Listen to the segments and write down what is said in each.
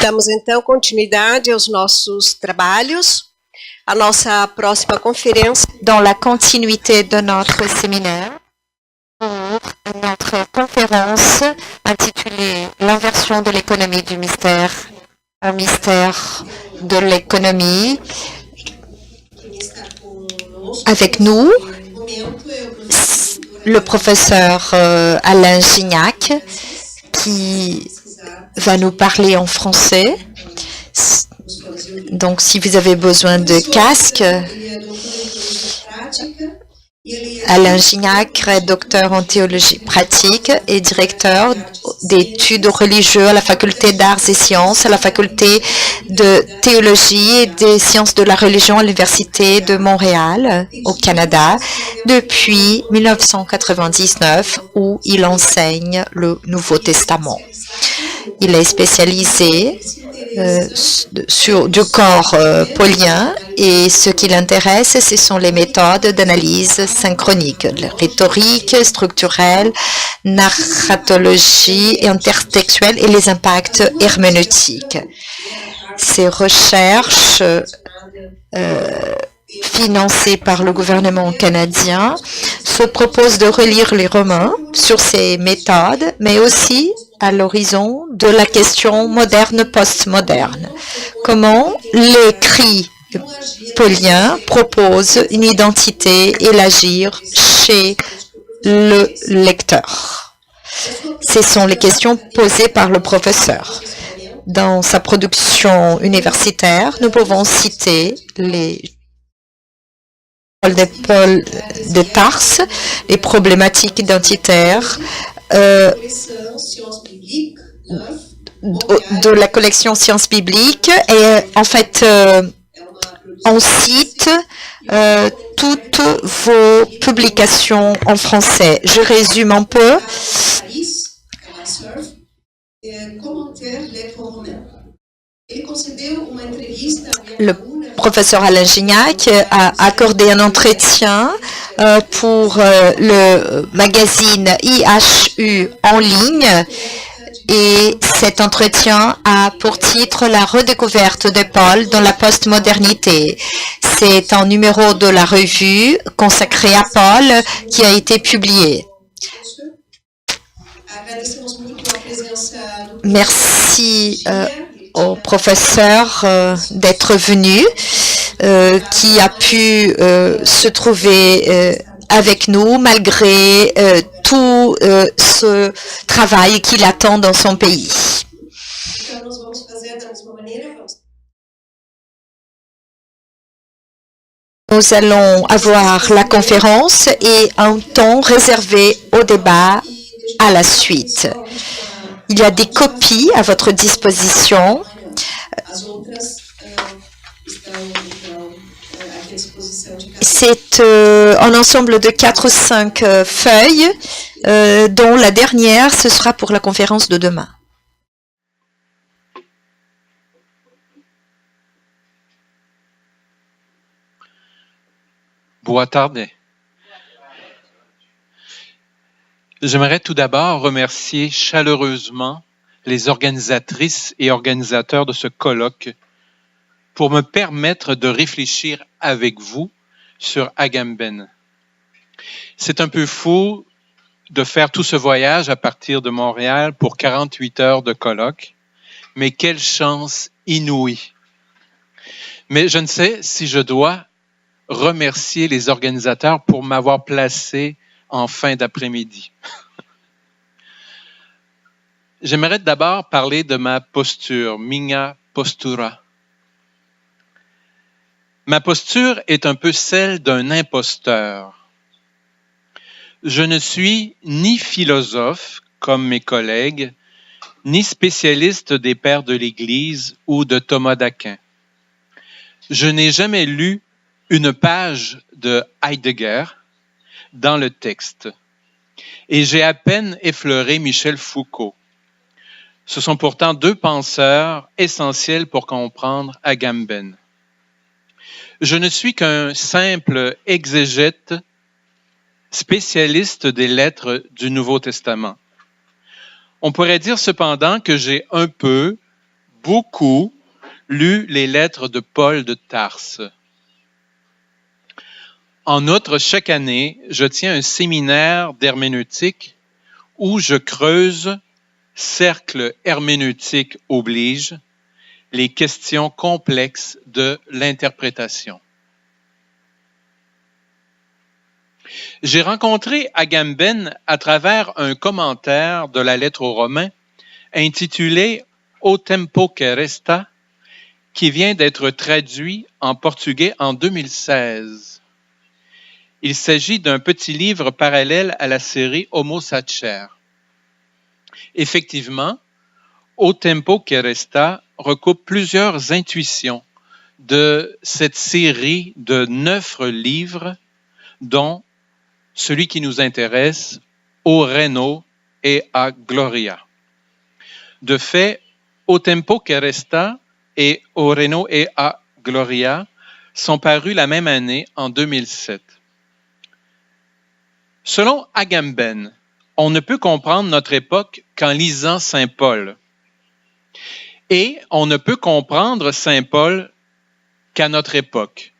Damos então continuidade aos nossos trabalhos. A nossa próxima conferência. Dans la continuité de notre séminaire, pour notre conférence intitulée L'inversion de l'économie du mystère, un mystère de l'économie. Avec nous, le professeur Alain Gignac, qui va nous parler en français. Donc, si vous avez besoin de casque, Alain Gignac est docteur en théologie pratique et directeur d'études religieuses à la faculté d'arts et sciences, à la faculté de théologie et des sciences de la religion à l'Université de Montréal, au Canada, depuis 1999, où il enseigne le Nouveau Testament. Il est spécialisé sur du corps paulien et ce qui l'intéresse, ce sont les méthodes d'analyse synchronique, la rhétorique, structurelle, narratologie et intertextuelle et les impacts herméneutiques. Ces recherches financées par le gouvernement canadien se proposent de relire les Romains sur ces méthodes, mais aussi à l'horizon de la question moderne postmoderne. Comment l'écrit paulien propose une identité et l'agir chez le lecteur. Ce sont les questions posées par le professeur. Dans sa production universitaire, nous pouvons citer les Paul de Tarse, les problématiques identitaires, de la collection Sciences bibliques et en fait on cite toutes vos publications en français. Je résume un peu. Le professeur Alain Gignac a accordé un entretien pour le magazine IHU en ligne et cet entretien a pour titre La redécouverte de Paul dans la postmodernité. C'est un numéro de la revue consacré à Paul qui a été publié. Merci au professeur d'être venu, qui a pu se trouver avec nous malgré tout ce travail qu'il attend dans son pays. Nous allons avoir la conférence et un temps réservé au débat à la suite. Il y a des copies à votre disposition. C'est un ensemble de 4 ou 5 feuilles, dont la dernière, ce sera pour la conférence de demain. Boa tarde. J'aimerais tout d'abord remercier chaleureusement les organisatrices et organisateurs de ce colloque pour me permettre de réfléchir avec vous sur Agamben. C'est un peu fou de faire tout ce voyage à partir de Montréal pour 48 heures de colloque, mais quelle chance inouïe. Mais je ne sais si je dois remercier les organisateurs pour m'avoir placé en fin d'après-midi. J'aimerais d'abord parler de ma posture, minha postura. Ma posture est un peu celle d'un imposteur. Je ne suis ni philosophe, comme mes collègues, ni spécialiste des pères de l'Église ou de Thomas d'Aquin. Je n'ai jamais lu une page de Heidegger dans le texte. Et j'ai à peine effleuré Michel Foucault. Ce sont pourtant 2 penseurs essentiels pour comprendre Agamben. Je ne suis qu'un simple exégète spécialiste des lettres du Nouveau Testament. On pourrait dire cependant que j'ai un peu, beaucoup lu les lettres de Paul de Tarse. En outre, chaque année, je tiens un séminaire d'herméneutique où je creuse, cercle herméneutique oblige, les questions complexes de l'interprétation. J'ai rencontré Agamben à travers un commentaire de la lettre aux Romains intitulé « O tempo que resta » qui vient d'être traduit en portugais en 2016. Il s'agit d'un petit livre parallèle à la série Homo Sacer. Effectivement, O tempo que resta recoupe plusieurs intuitions de cette série de 9 livres, dont celui qui nous intéresse, O Reino et a Gloria. De fait, O tempo que resta et O Reino et a Gloria sont parus la même année, en 2007. Selon Agamben, on ne peut comprendre notre époque qu'en lisant Saint Paul. Et on ne peut comprendre Saint Paul qu'à notre époque.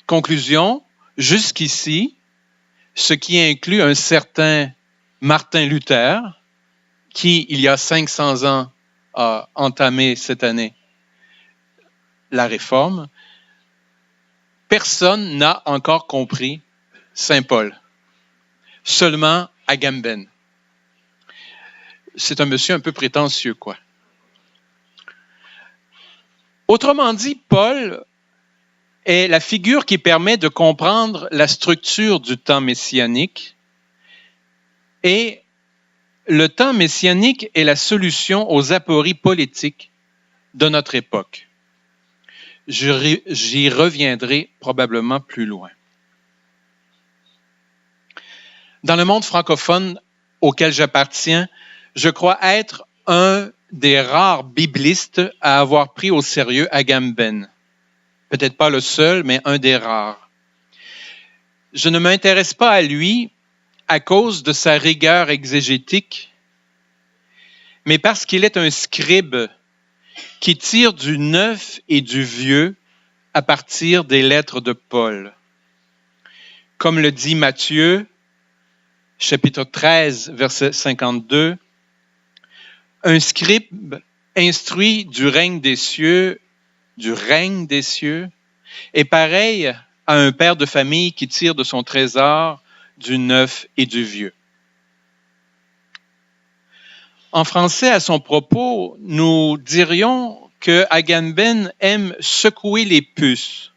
Conclusion, jusqu'ici, ce qui inclut un certain Martin Luther, qui, il y a 500 ans, a entamé cette année la Réforme, personne n'a encore compris Saint Paul. Seulement Agamben. C'est un monsieur un peu prétentieux, quoi. Autrement dit, Paul est la figure qui permet de comprendre la structure du temps messianique, et le temps messianique est la solution aux apories politiques de notre époque. J'y reviendrai probablement plus loin. Dans le monde francophone auquel j'appartiens, je crois être un des rares biblistes à avoir pris au sérieux Agamben. Peut-être pas le seul, mais un des rares. Je ne m'intéresse pas à lui à cause de sa rigueur exégétique, mais parce qu'il est un scribe qui tire du neuf et du vieux à partir des lettres de Paul. Comme le dit Matthieu, chapitre 13, verset 52, « Un scribe instruit du règne des cieux, est pareil à un père de famille qui tire de son trésor du neuf et du vieux. » En français, à son propos, nous dirions que Agamben aime secouer les puces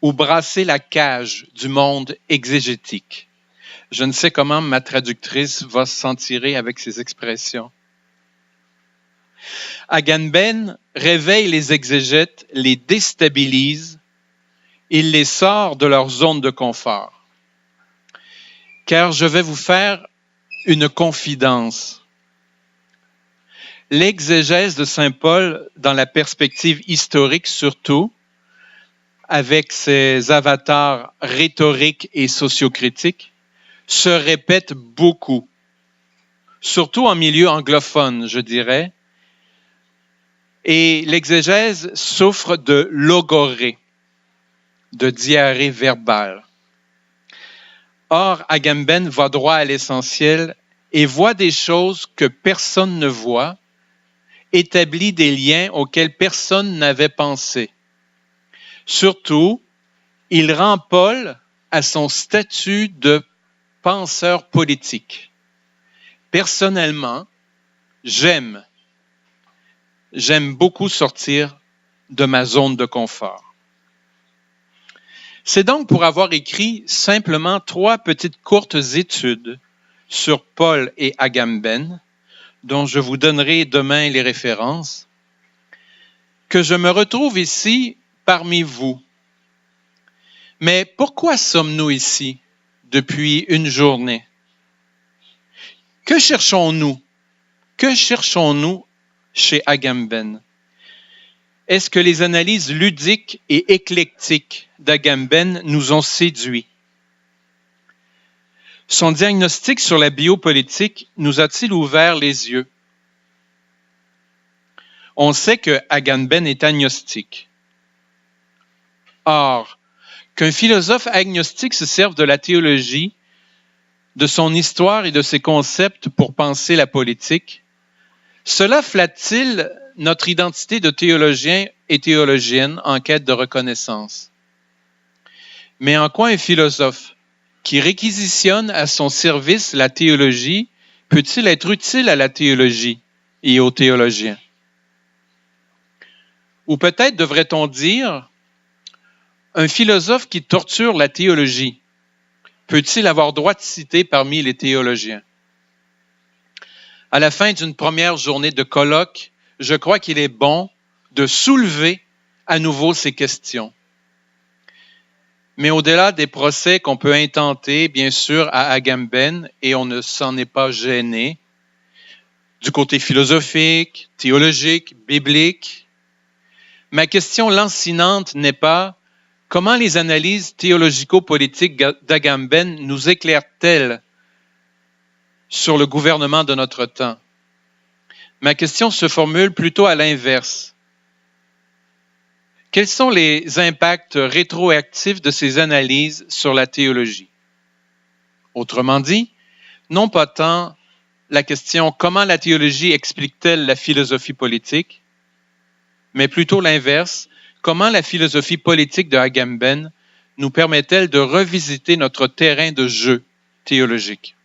ou brasser la cage du monde exégétique. Je ne sais comment ma traductrice va s'en tirer avec ces expressions. Agamben réveille les exégètes, les déstabilise, il les sort de leur zone de confort. Car je vais vous faire une confidence. L'exégèse de Saint Paul, dans la perspective historique surtout, avec ses avatars rhétoriques et sociocritiques, se répète beaucoup, surtout en milieu anglophone, je dirais, et l'exégèse souffre de logorrhée, de diarrhée verbale. Or, Agamben va droit à l'essentiel et voit des choses que personne ne voit, établit des liens auxquels personne n'avait pensé. Surtout, il rend Paul à son statut de penseur politique. Personnellement, j'aime beaucoup sortir de ma zone de confort. C'est donc pour avoir écrit simplement 3 petites courtes études sur Paul et Agamben, dont je vous donnerai demain les références, que je me retrouve ici parmi vous. Mais pourquoi sommes-nous ici depuis une journée? Que cherchons-nous? Que cherchons-nous chez Agamben? Est-ce que les analyses ludiques et éclectiques d'Agamben nous ont séduits? Son diagnostic sur la biopolitique nous a-t-il ouvert les yeux? On sait que Agamben est agnostique. Or, qu'un philosophe agnostique se serve de la théologie, de son histoire et de ses concepts pour penser la politique, cela flatte-t-il notre identité de théologien et théologienne en quête de reconnaissance? Mais en quoi un philosophe qui réquisitionne à son service la théologie peut-il être utile à la théologie et aux théologiens? Ou peut-être devrait-on dire, un philosophe qui torture la théologie peut-il avoir droit de citer parmi les théologiens? À la fin d'une première journée de colloque, je crois qu'il est bon de soulever à nouveau ces questions. Mais au-delà des procès qu'on peut intenter, bien sûr, à Agamben, et on ne s'en est pas gêné, du côté philosophique, théologique, biblique, ma question lancinante n'est pas comment les analyses théologico-politiques d'Agamben nous éclairent-elles sur le gouvernement de notre temps? Ma question se formule plutôt à l'inverse. Quels sont les impacts rétroactifs de ces analyses sur la théologie? Autrement dit, non pas tant la question comment la théologie explique-t-elle la philosophie politique, mais plutôt l'inverse, comment la philosophie politique de Agamben nous permet-elle de revisiter notre terrain de jeu théologique?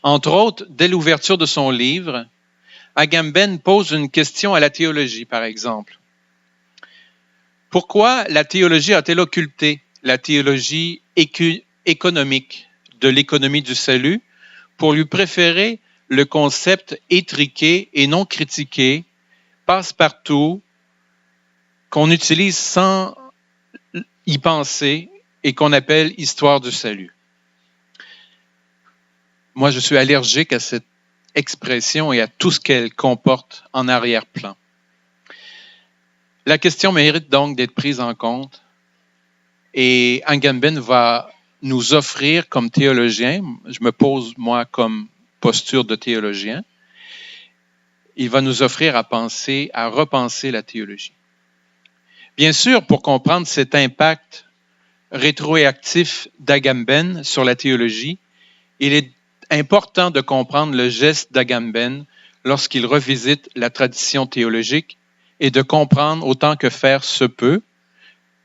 Entre autres, dès l'ouverture de son livre, Agamben pose une question à la théologie, par exemple. Pourquoi la théologie a-t-elle occulté la théologie économique de l'économie du salut pour lui préférer le concept étriqué et non critiqué, passe-partout, qu'on utilise sans y penser et qu'on appelle histoire du salut? Moi, je suis allergique à cette expression et à tout ce qu'elle comporte en arrière-plan. La question mérite donc d'être prise en compte et Agamben va nous offrir comme théologien, je me pose moi comme posture de théologien, il va nous offrir à repenser la théologie. Bien sûr, pour comprendre cet impact rétroactif d'Agamben sur la théologie, il est important de comprendre le geste d'Agamben lorsqu'il revisite la tradition théologique et de comprendre autant que faire se peut,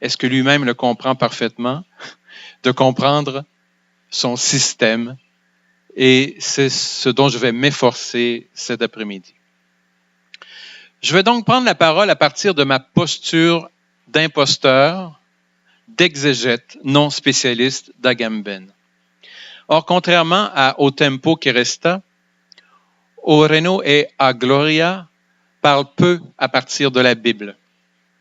est-ce que lui-même le comprend parfaitement, de comprendre son système, et c'est ce dont je vais m'efforcer cet après-midi. Je vais donc prendre la parole à partir de ma posture d'imposteur, d'exégète non spécialiste d'Agamben. Or, contrairement au tempo qui resta, Oreno et a Gloria parlent peu à partir de la Bible.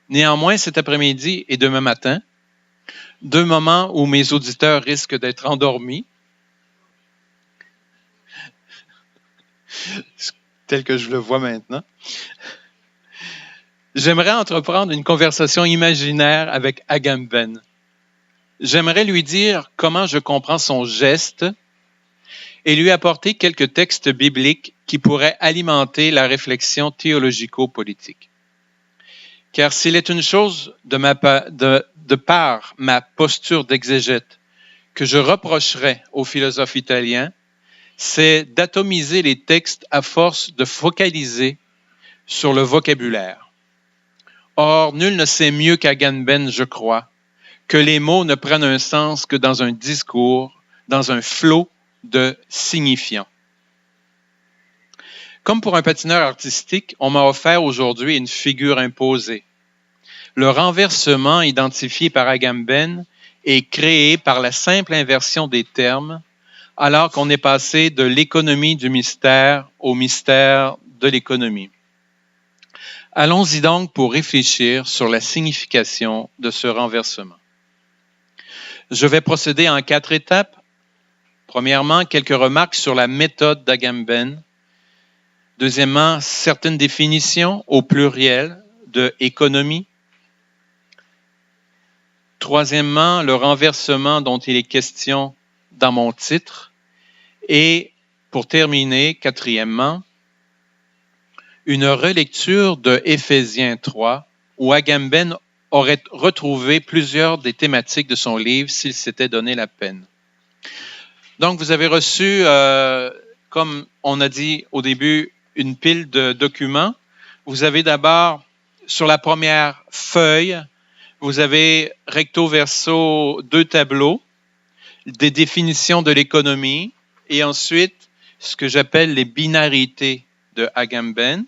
Néanmoins, cet après-midi et demain matin, deux moments où mes auditeurs risquent d'être endormis, tel que je le vois maintenant, j'aimerais entreprendre une conversation imaginaire avec Agamben. J'aimerais lui dire comment je comprends son geste et lui apporter quelques textes bibliques qui pourraient alimenter la réflexion théologico-politique. Car s'il est une chose de par ma posture d'exégète que je reprocherais aux philosophes italiens, c'est d'atomiser les textes à force de focaliser sur le vocabulaire. Or, nul ne sait mieux qu'Agamben, je crois, que les mots ne prennent un sens que dans un discours, dans un flot de signifiants. Comme pour un patineur artistique, on m'a offert aujourd'hui une figure imposée. Le renversement identifié par Agamben est créé par la simple inversion des termes, alors qu'on est passé de l'économie du mystère au mystère de l'économie. Allons-y donc pour réfléchir sur la signification de ce renversement. Je vais procéder en 4 étapes. Premièrement, quelques remarques sur la méthode d'Agamben. Deuxièmement, certaines définitions au pluriel de économie. Troisièmement, le renversement dont il est question dans mon titre. Et pour terminer, quatrièmement, une relecture de Éphésiens 3, où Agamben aurait retrouvé plusieurs des thématiques de son livre s'il s'était donné la peine. Donc, vous avez reçu, comme on a dit au début, une pile de documents. Vous avez d'abord, sur la première feuille, vous avez recto verso 2 tableaux, des définitions de l'économie et ensuite ce que j'appelle les binarités de Agamben.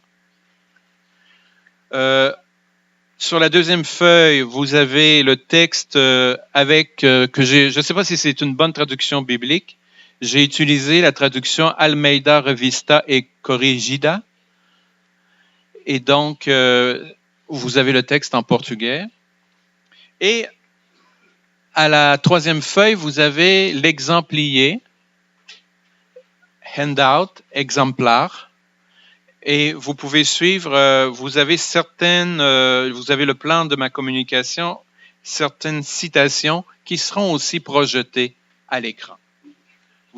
Sur la deuxième feuille, vous avez le texte je ne sais pas si c'est une bonne traduction biblique. J'ai utilisé la traduction Almeida Revista et Corrigida. Et donc, vous avez le texte en portugais. Et à la troisième feuille, vous avez l'exemplier, handout, exemplaire. Et vous pouvez suivre, vous avez le plan de ma communication, certaines citations qui seront aussi projetées à l'écran.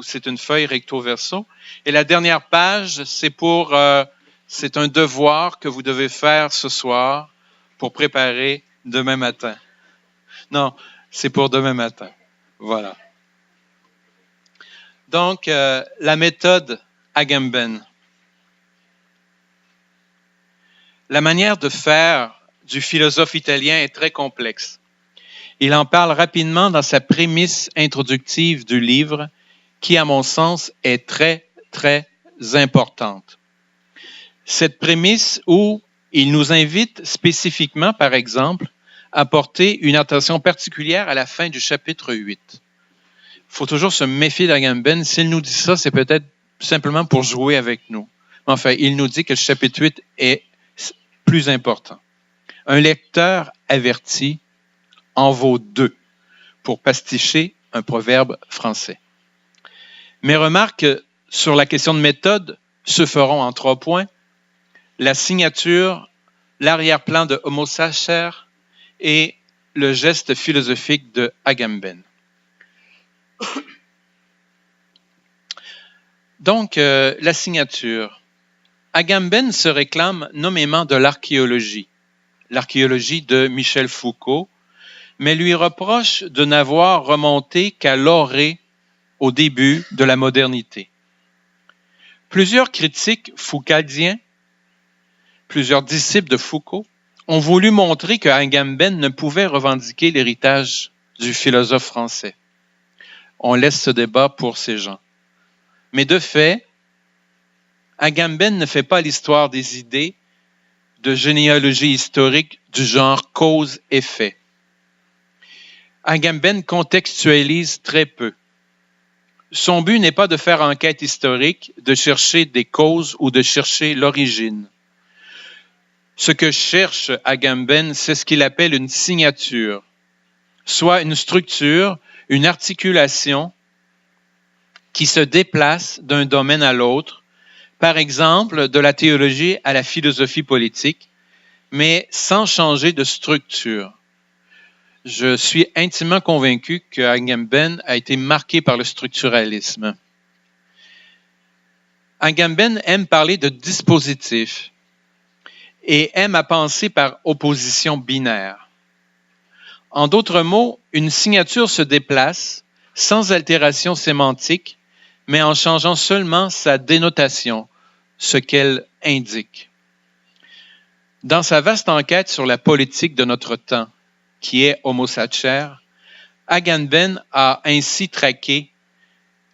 C'est une feuille recto verso. Et la dernière page, c'est un devoir que vous devez faire ce soir pour préparer demain matin. Non, c'est pour demain matin. Voilà. Donc, la méthode Agamben. La manière de faire du philosophe italien est très complexe. Il en parle rapidement dans sa prémisse introductive du livre, qui, à mon sens, est très, très importante. Cette prémisse où il nous invite spécifiquement, par exemple, à porter une attention particulière à la fin du chapitre 8. Il faut toujours se méfier d'Agamben. S'il nous dit ça, c'est peut-être simplement pour jouer avec nous. Enfin, il nous dit que le chapitre 8 est plus important. Un lecteur averti en vaut 2, pour pasticher un proverbe français. Mes remarques sur la question de méthode se feront en 3 points. La signature, l'arrière-plan de Homo Sacer et le geste philosophique de Agamben. Donc, la signature. Agamben se réclame nommément de l'archéologie de Michel Foucault, mais lui reproche de n'avoir remonté qu'à l'orée au début de la modernité. Plusieurs critiques foucaldiens, plusieurs disciples de Foucault, ont voulu montrer que Agamben ne pouvait revendiquer l'héritage du philosophe français. On laisse ce débat pour ces gens. Mais de fait, Agamben ne fait pas l'histoire des idées de généalogie historique du genre cause-effet. Agamben contextualise très peu. Son but n'est pas de faire enquête historique, de chercher des causes ou de chercher l'origine. Ce que cherche Agamben, c'est ce qu'il appelle une signature, soit une structure, une articulation qui se déplace d'un domaine à l'autre, par exemple de la théologie à la philosophie politique, mais sans changer de structure. Je suis intimement convaincu que Agamben a été marqué par le structuralisme. Agamben aime parler de dispositif et aime à penser par opposition binaire. En d'autres mots, une signature se déplace sans altération sémantique, mais en changeant seulement sa dénotation, ce qu'elle indique. Dans sa vaste enquête sur la politique de notre temps, qui est Homo Sacer, Agamben a ainsi traqué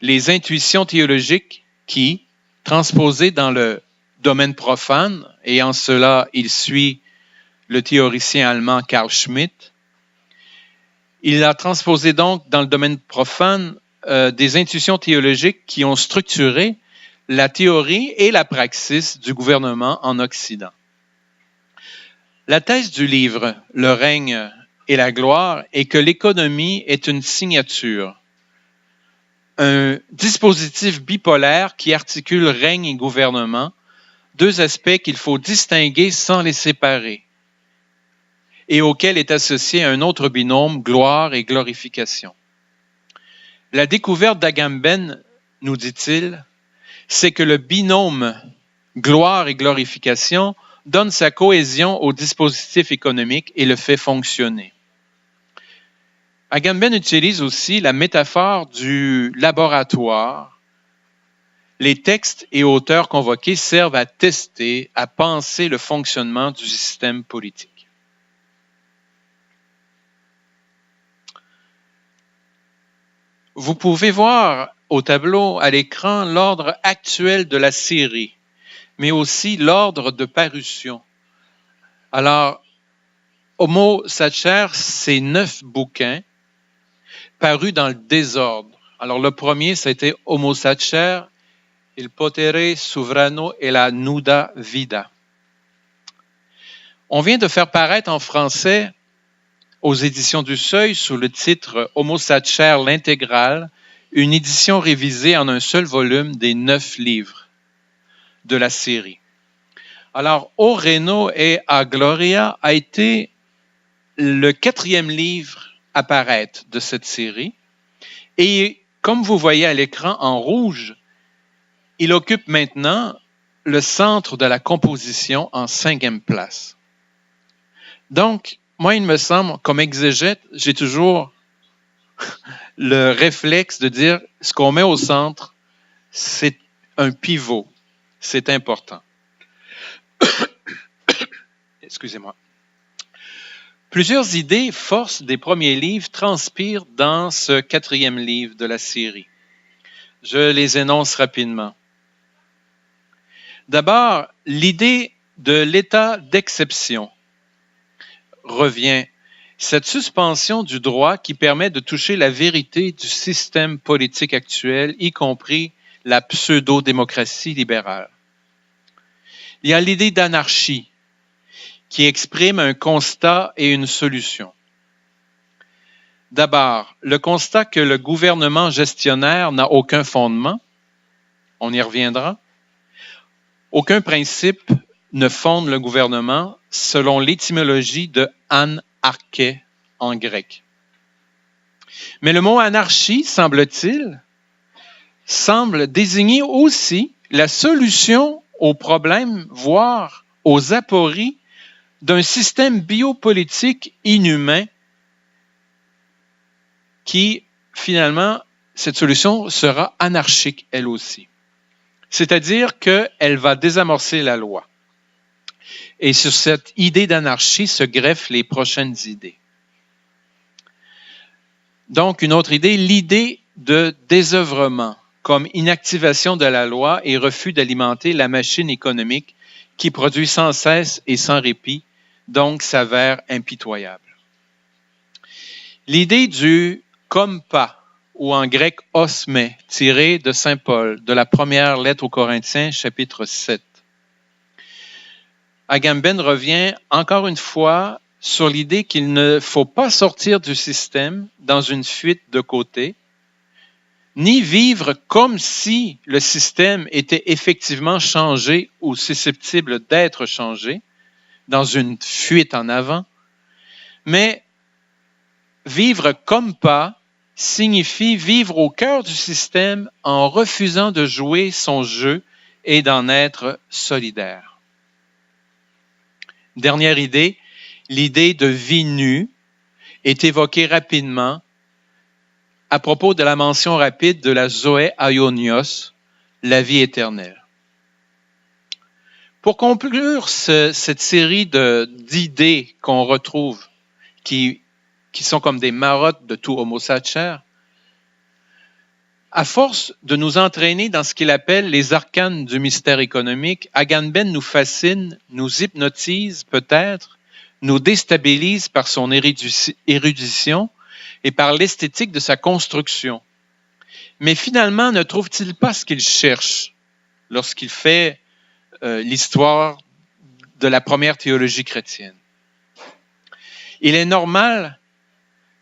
les intuitions théologiques qui, transposées dans le domaine profane, et en cela il suit le théoricien allemand Carl Schmitt, il a transposé donc dans le domaine profane des intuitions théologiques qui ont structuré la théorie et la praxis du gouvernement en Occident. La thèse du livre, Le règne et la gloire, est que l'économie est une signature, un dispositif bipolaire qui articule règne et gouvernement, 2 aspects qu'il faut distinguer sans les séparer, et auquel est associé un autre binôme, gloire et glorification. La découverte d'Agamben, nous dit-il, c'est que le binôme gloire et glorification, donne sa cohésion au dispositif économique et le fait fonctionner. Agamben utilise aussi la métaphore du laboratoire. Les textes et auteurs convoqués servent à tester, à penser le fonctionnement du système politique. Vous pouvez voir au tableau à l'écran l'ordre actuel de la série, mais aussi l'ordre de parution. Alors, Homo Sacer, c'est 9 bouquins parus dans le désordre. Alors, le premier, c'était Homo Sacer, Il potere sovrano e la nuda vida. On vient de faire paraître en français aux éditions du Seuil sous le titre Homo Sacer l'intégrale, une édition révisée en un seul volume des 9 livres de la série. Alors, O Reino e a Gloria a été le 4e livre à paraître de cette série. Et comme vous voyez à l'écran en rouge, il occupe maintenant le centre de la composition en 5e place. Donc, moi, il me semble, comme exégète, j'ai toujours le réflexe de dire ce qu'on met au centre, c'est un pivot. C'est important. Excusez-moi. Plusieurs idées, forces des premiers livres transpirent dans ce 4e livre de la série. Je les énonce rapidement. D'abord, l'idée de l'état d'exception revient. Cette suspension du droit qui permet de toucher la vérité du système politique actuel, y compris la pseudo-démocratie libérale. Il y a l'idée d'anarchie qui exprime un constat et une solution. D'abord, le constat que le gouvernement gestionnaire n'a aucun fondement, on y reviendra. Aucun principe ne fonde le gouvernement selon l'étymologie de anarché en grec. Mais le mot anarchie, semble-t-il, semble désigner aussi la solution aux problèmes, voire aux apories d'un système biopolitique inhumain qui, finalement, cette solution sera anarchique elle aussi. C'est-à-dire qu'elle va désamorcer la loi. Et sur cette idée d'anarchie se greffent les prochaines idées. Donc, une autre idée, l'idée de désœuvrement comme inactivation de la loi et refus d'alimenter la machine économique qui produit sans cesse et sans répit, donc s'avère impitoyable. L'idée du « comme pas » ou en grec « osmé » tiré de Saint Paul, de la première lettre aux Corinthiens, chapitre 7. Agamben revient encore une fois sur l'idée qu'il ne faut pas sortir du système dans une fuite de côté, ni vivre comme si le système était effectivement changé ou susceptible d'être changé, dans une fuite en avant, mais vivre comme pas signifie vivre au cœur du système en refusant de jouer son jeu et d'en être solidaire. Dernière idée, l'idée de vie nue est évoquée rapidement à propos de la mention rapide de la Zoé aionios, la vie éternelle. Pour conclure cette série d'idées qu'on retrouve, qui sont comme des marottes de tout Homo Sacer, à force de nous entraîner dans ce qu'il appelle les arcanes du mystère économique, Agamben nous fascine, nous hypnotise peut-être, nous déstabilise par son érudition et par l'esthétique de sa construction. Mais finalement, ne trouve-t-il pas ce qu'il cherche lorsqu'il fait l'histoire de la première théologie chrétienne? Il est normal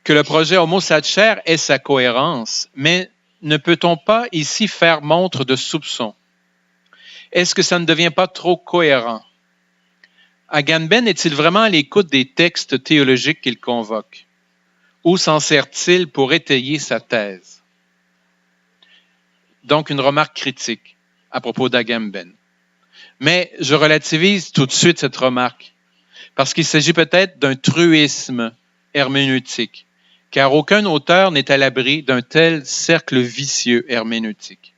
que le projet Homo Sacer ait sa cohérence, mais ne peut-on pas ici faire montre de soupçon? Est-ce que ça ne devient pas trop cohérent? Agamben est-il vraiment à l'écoute des textes théologiques qu'il convoque? Où s'en sert-il pour étayer sa thèse? Donc, une remarque critique à propos d'Agamben. Mais je relativise tout de suite cette remarque, parce qu'il s'agit peut-être d'un truisme herméneutique, car aucun auteur n'est à l'abri d'un tel cercle vicieux herméneutique.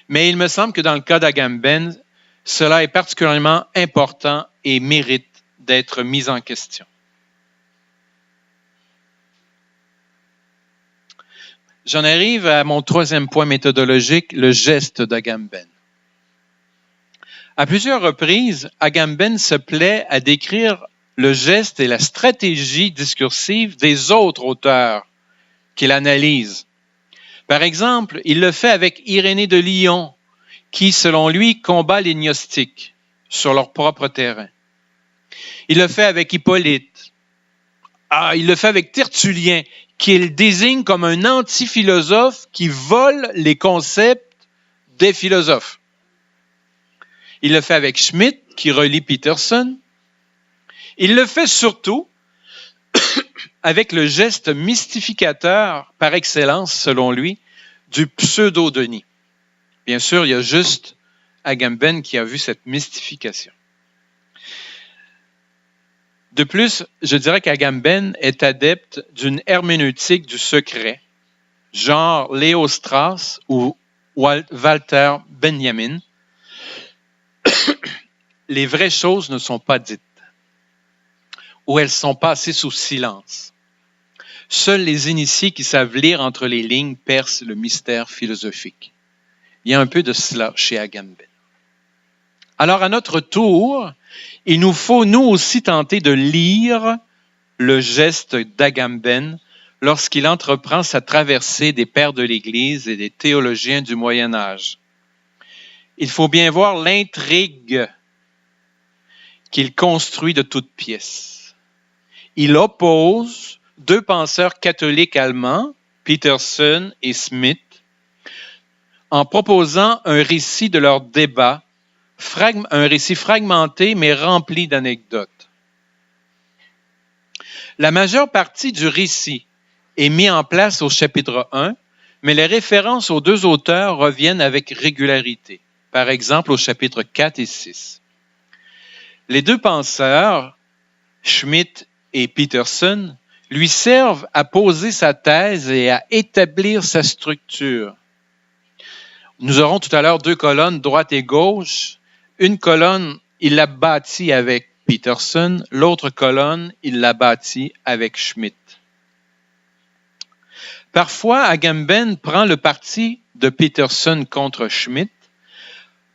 Mais il me semble que dans le cas d'Agamben, cela est particulièrement important et mérite d'être mis en question. J'en arrive à mon troisième point méthodologique, le geste d'Agamben. À plusieurs reprises, Agamben se plaît à décrire le geste et la stratégie discursive des autres auteurs qu'il analyse. Par exemple, il le fait avec Irénée de Lyon, qui, selon lui, combat les gnostiques sur leur propre terrain. Il le fait avec Hippolyte. Il le fait avec Tertullien, qu'il désigne comme un anti-philosophe qui vole les concepts des philosophes. Il le fait avec Schmitt, qui relie Peterson. Il le fait surtout avec le geste mystificateur par excellence, selon lui, du pseudo-Denis. Bien sûr, il y a juste Agamben qui a vu cette mystification. De plus, je dirais qu'Agamben est adepte d'une herméneutique du secret, genre Léo Strauss ou Walter Benjamin. Les vraies choses ne sont pas dites, ou elles sont passées sous silence. Seuls les initiés qui savent lire entre les lignes percent le mystère philosophique. Il y a un peu de cela chez Agamben. Alors, à notre tour, il nous faut nous aussi tenter de lire le geste d'Agamben lorsqu'il entreprend sa traversée des pères de l'Église et des théologiens du Moyen Âge. Il faut bien voir l'intrigue qu'il construit de toutes pièces. Il oppose deux penseurs catholiques allemands, Peterson et Schmitt, en proposant un récit de leur débat, un récit fragmenté mais rempli d'anecdotes. La majeure partie du récit est mise en place au chapitre 1, mais les références aux deux auteurs reviennent avec régularité, par exemple au chapitre 4 et 6. Les deux penseurs, Schmitt et Peterson, lui servent à poser sa thèse et à établir sa structure. Nous aurons tout à l'heure deux colonnes, droite et gauche. Une colonne, il l'a bâtie avec Peterson. L'autre colonne, il l'a bâtie avec Schmitt. Parfois, Agamben prend le parti de Peterson contre Schmitt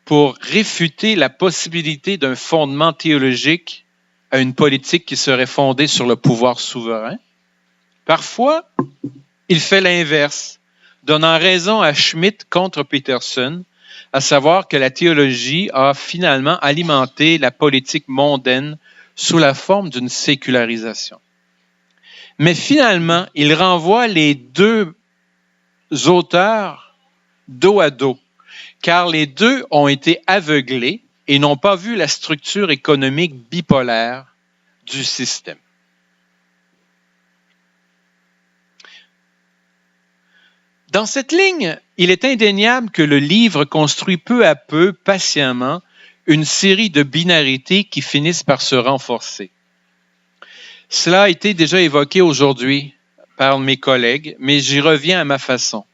pour réfuter la possibilité d'un fondement théologique à une politique qui serait fondée sur le pouvoir souverain. Parfois, il fait l'inverse, donnant raison à Schmitt contre Peterson, à savoir que la théologie a finalement alimenté la politique mondaine sous la forme d'une sécularisation. Mais finalement, il renvoie les deux auteurs dos à dos, car les deux ont été aveuglés et n'ont pas vu la structure économique bipolaire du système. Dans cette ligne, il est indéniable que le livre construit peu à peu, patiemment, une série de binarités qui finissent par se renforcer. Cela a été déjà évoqué aujourd'hui par mes collègues, mais j'y reviens à ma façon.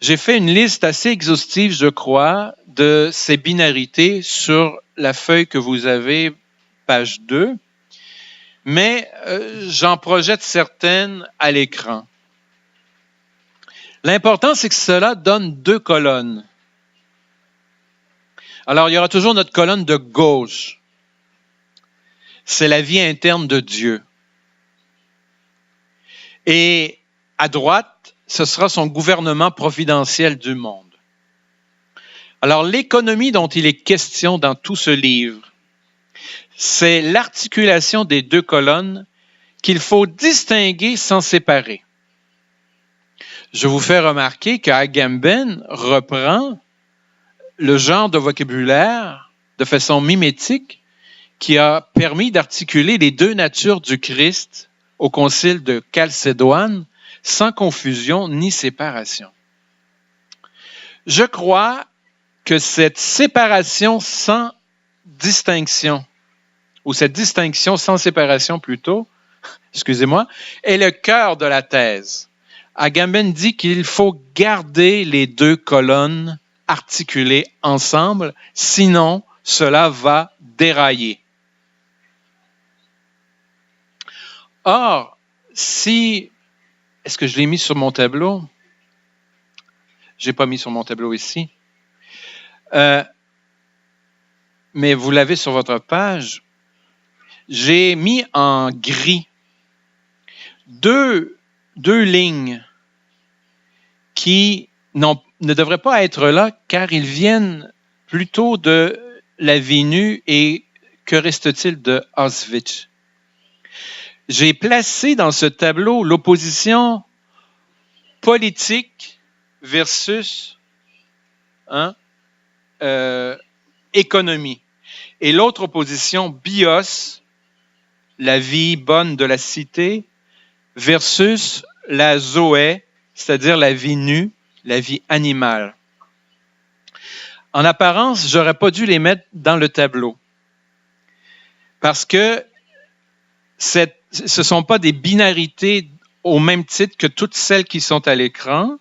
J'ai fait une liste assez exhaustive, je crois, de ces binarités sur la feuille que vous avez, page 2, mais j'en projette certaines à l'écran. L'important, c'est que cela donne deux colonnes. Alors, il y aura toujours notre colonne de gauche. C'est la vie interne de Dieu. Et à droite, ce sera son gouvernement providentiel du monde. Alors, l'économie dont il est question dans tout ce livre, c'est l'articulation des deux colonnes qu'il faut distinguer sans séparer. Je vous fais remarquer qu'Agamben reprend le genre de vocabulaire de façon mimétique qui a permis d'articuler les deux natures du Christ au concile de Chalcédoine sans confusion ni séparation. Je crois que cette séparation sans distinction, ou cette distinction sans séparation plutôt, excusez-moi, est le cœur de la thèse. Agamben dit qu'il faut garder les deux colonnes articulées ensemble, sinon cela va dérailler. Or, est-ce que je l'ai mis sur mon tableau? Je n'ai pas mis sur mon tableau ici. Mais vous l'avez sur votre page. J'ai mis en gris deux lignes qui ne devraient pas être là car ils viennent plutôt de la vie nue et que reste-t-il de Auschwitz? J'ai placé dans ce tableau l'opposition politique versus économie. Et l'autre opposition, bios, la vie bonne de la cité, versus la zoé, c'est-à-dire la vie nue, la vie animale. En apparence, j'aurais pas dû les mettre dans le tableau. Parce que ce sont pas des binarités au même titre que toutes celles qui sont à l'écran.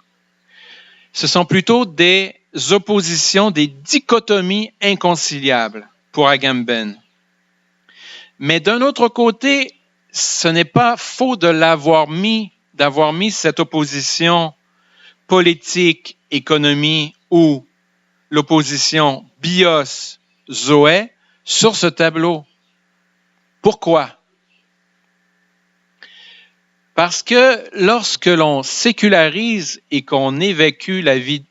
Ce sont plutôt des oppositions, des dichotomies inconciliables pour Agamben. Mais d'un autre côté, ce n'est pas faux d'avoir mis cette opposition politique, économie ou l'opposition bios-zoé sur ce tableau. Pourquoi? Parce que lorsque l'on sécularise et qu'on évacue la vie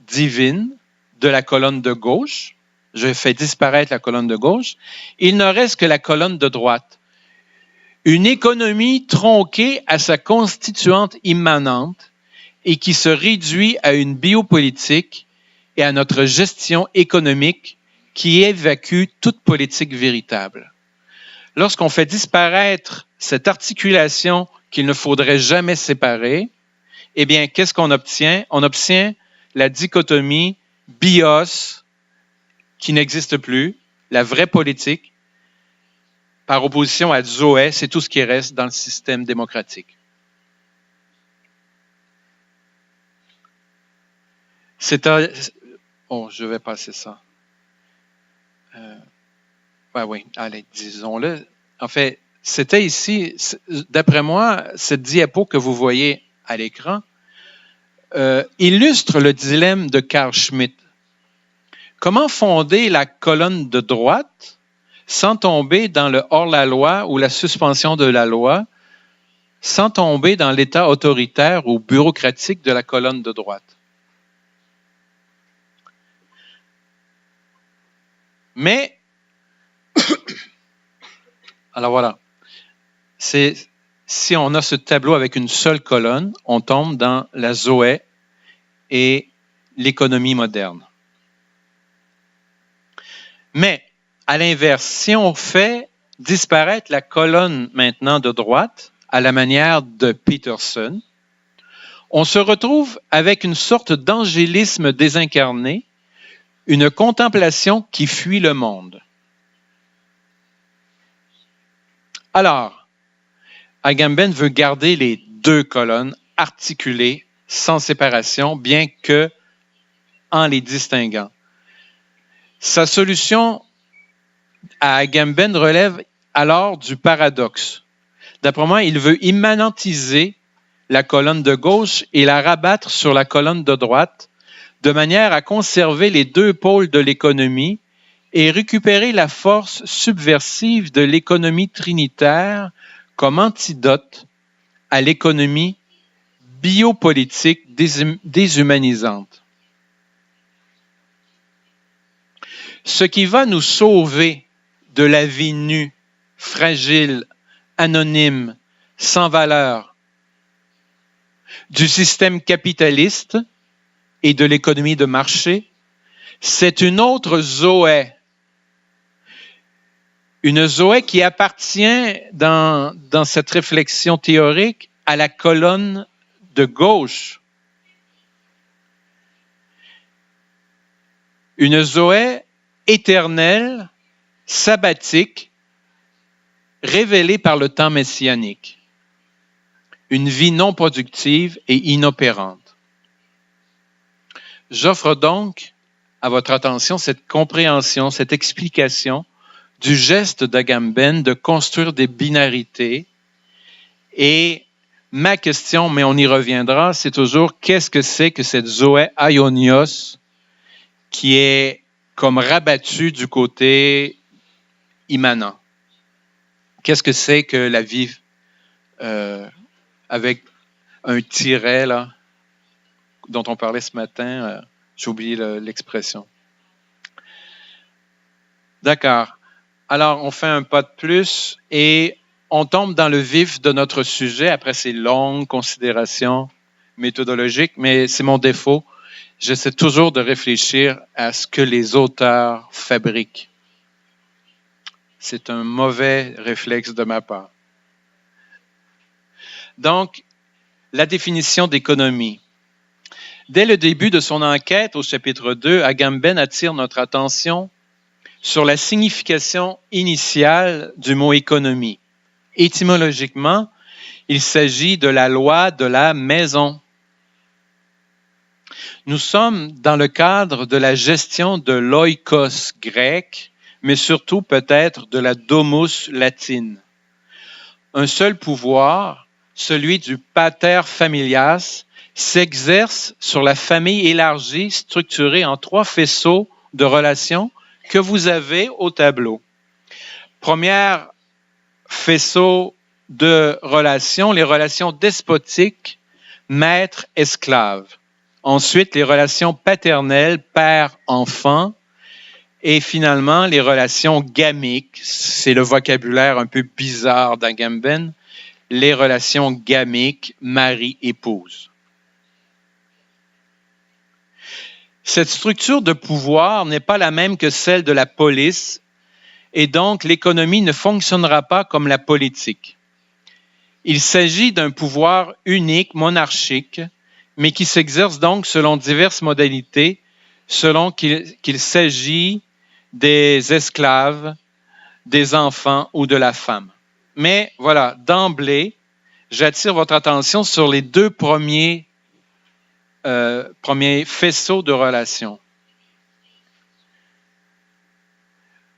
divine de la colonne de gauche, je fais disparaître la colonne de gauche, il ne reste que la colonne de droite. Une économie tronquée à sa constituante immanente et qui se réduit à une biopolitique et à notre gestion économique qui évacue toute politique véritable. Lorsqu'on fait disparaître cette articulation qu'il ne faudrait jamais séparer, eh bien, qu'est-ce qu'on obtient? On obtient la dichotomie bios qui n'existe plus, la vraie politique, par opposition à zoé, c'est tout ce qui reste dans le système démocratique. Je vais passer ça. Oui, allez, disons-le. En fait, c'était ici, d'après moi, cette diapo que vous voyez à l'écran illustre le dilemme de Carl Schmitt. Comment fonder la colonne de droite sans tomber dans le hors-la-loi ou la suspension de la loi, sans tomber dans l'état autoritaire ou bureaucratique de la colonne de droite? Mais, alors voilà, si on a ce tableau avec une seule colonne, on tombe dans la zoé et l'économie moderne. Mais, à l'inverse, si on fait disparaître la colonne maintenant de droite, à la manière de Peterson, on se retrouve avec une sorte d'angélisme désincarné, une contemplation qui fuit le monde. Alors, Agamben veut garder les deux colonnes articulées, sans séparation, bien que en les distinguant. Sa solution à Agamben relève alors du paradoxe. D'après moi, il veut immanentiser la colonne de gauche et la rabattre sur la colonne de droite, de manière à conserver les deux pôles de l'économie et récupérer la force subversive de l'économie trinitaire comme antidote à l'économie biopolitique déshumanisante. Ce qui va nous sauver de la vie nue, fragile, anonyme, sans valeur, du système capitaliste et de l'économie de marché, c'est une autre zoé. Une zoé qui appartient dans cette réflexion théorique à la colonne de gauche. Une Zoé éternelle, sabbatique, révélée par le temps messianique. Une vie non productive et inopérante. J'offre donc à votre attention cette compréhension, cette explication du geste d'Agamben de construire des binarités. Et ma question, mais on y reviendra, c'est toujours qu'est-ce que c'est que cette Zoé aionios qui est comme rabattue du côté immanent? Qu'est-ce que c'est que la vie avec un tiret là, dont on parlait ce matin? J'ai oublié l'expression. D'accord. Alors, on fait un pas de plus et on tombe dans le vif de notre sujet après ces longues considérations méthodologiques, mais c'est mon défaut. J'essaie toujours de réfléchir à ce que les auteurs fabriquent. C'est un mauvais réflexe de ma part. Donc, la définition d'économie. Dès le début de son enquête au chapitre 2, Agamben attire notre attention sur la signification initiale du mot économie. Étymologiquement, il s'agit de la loi de la maison. Nous sommes dans le cadre de la gestion de l'oikos grec, mais surtout peut-être de la domus latine. Un seul pouvoir, celui du pater familias, s'exerce sur la famille élargie structurée en 3 faisceaux de relations que vous avez au tableau. Premier faisceau de relations, les relations despotiques, maître-esclave. Ensuite, les relations paternelles, père-enfant. Et finalement, les relations gamiques. C'est le vocabulaire un peu bizarre d'Agamben. Les relations gamiques, mari-épouse. Cette structure de pouvoir n'est pas la même que celle de la police et donc l'économie ne fonctionnera pas comme la politique. Il s'agit d'un pouvoir unique, monarchique, mais qui s'exerce donc selon diverses modalités, selon qu'il s'agit des esclaves, des enfants ou de la femme. Mais voilà, d'emblée, j'attire votre attention sur les 2 premiers faisceaux de relations.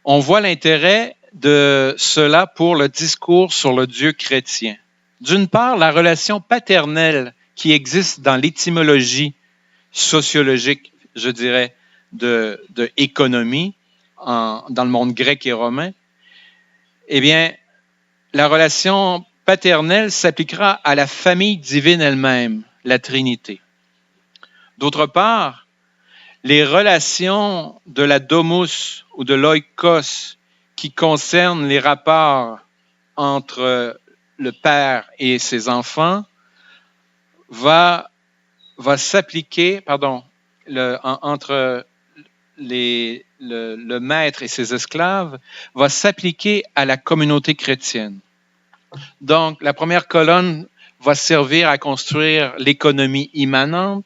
On voit l'intérêt de cela pour le discours sur le Dieu chrétien. D'une part, la relation paternelle qui existe dans l'étymologie sociologique, je dirais, de économie dans le monde grec et romain, eh bien, la relation paternelle s'appliquera à la famille divine elle-même, la Trinité. D'autre part, les relations de la domus ou de l'oikos qui concernent les rapports entre le père et ses enfants va s'appliquer, entre le maître et ses esclaves, va s'appliquer à la communauté chrétienne. Donc, la première colonne va servir à construire l'économie immanente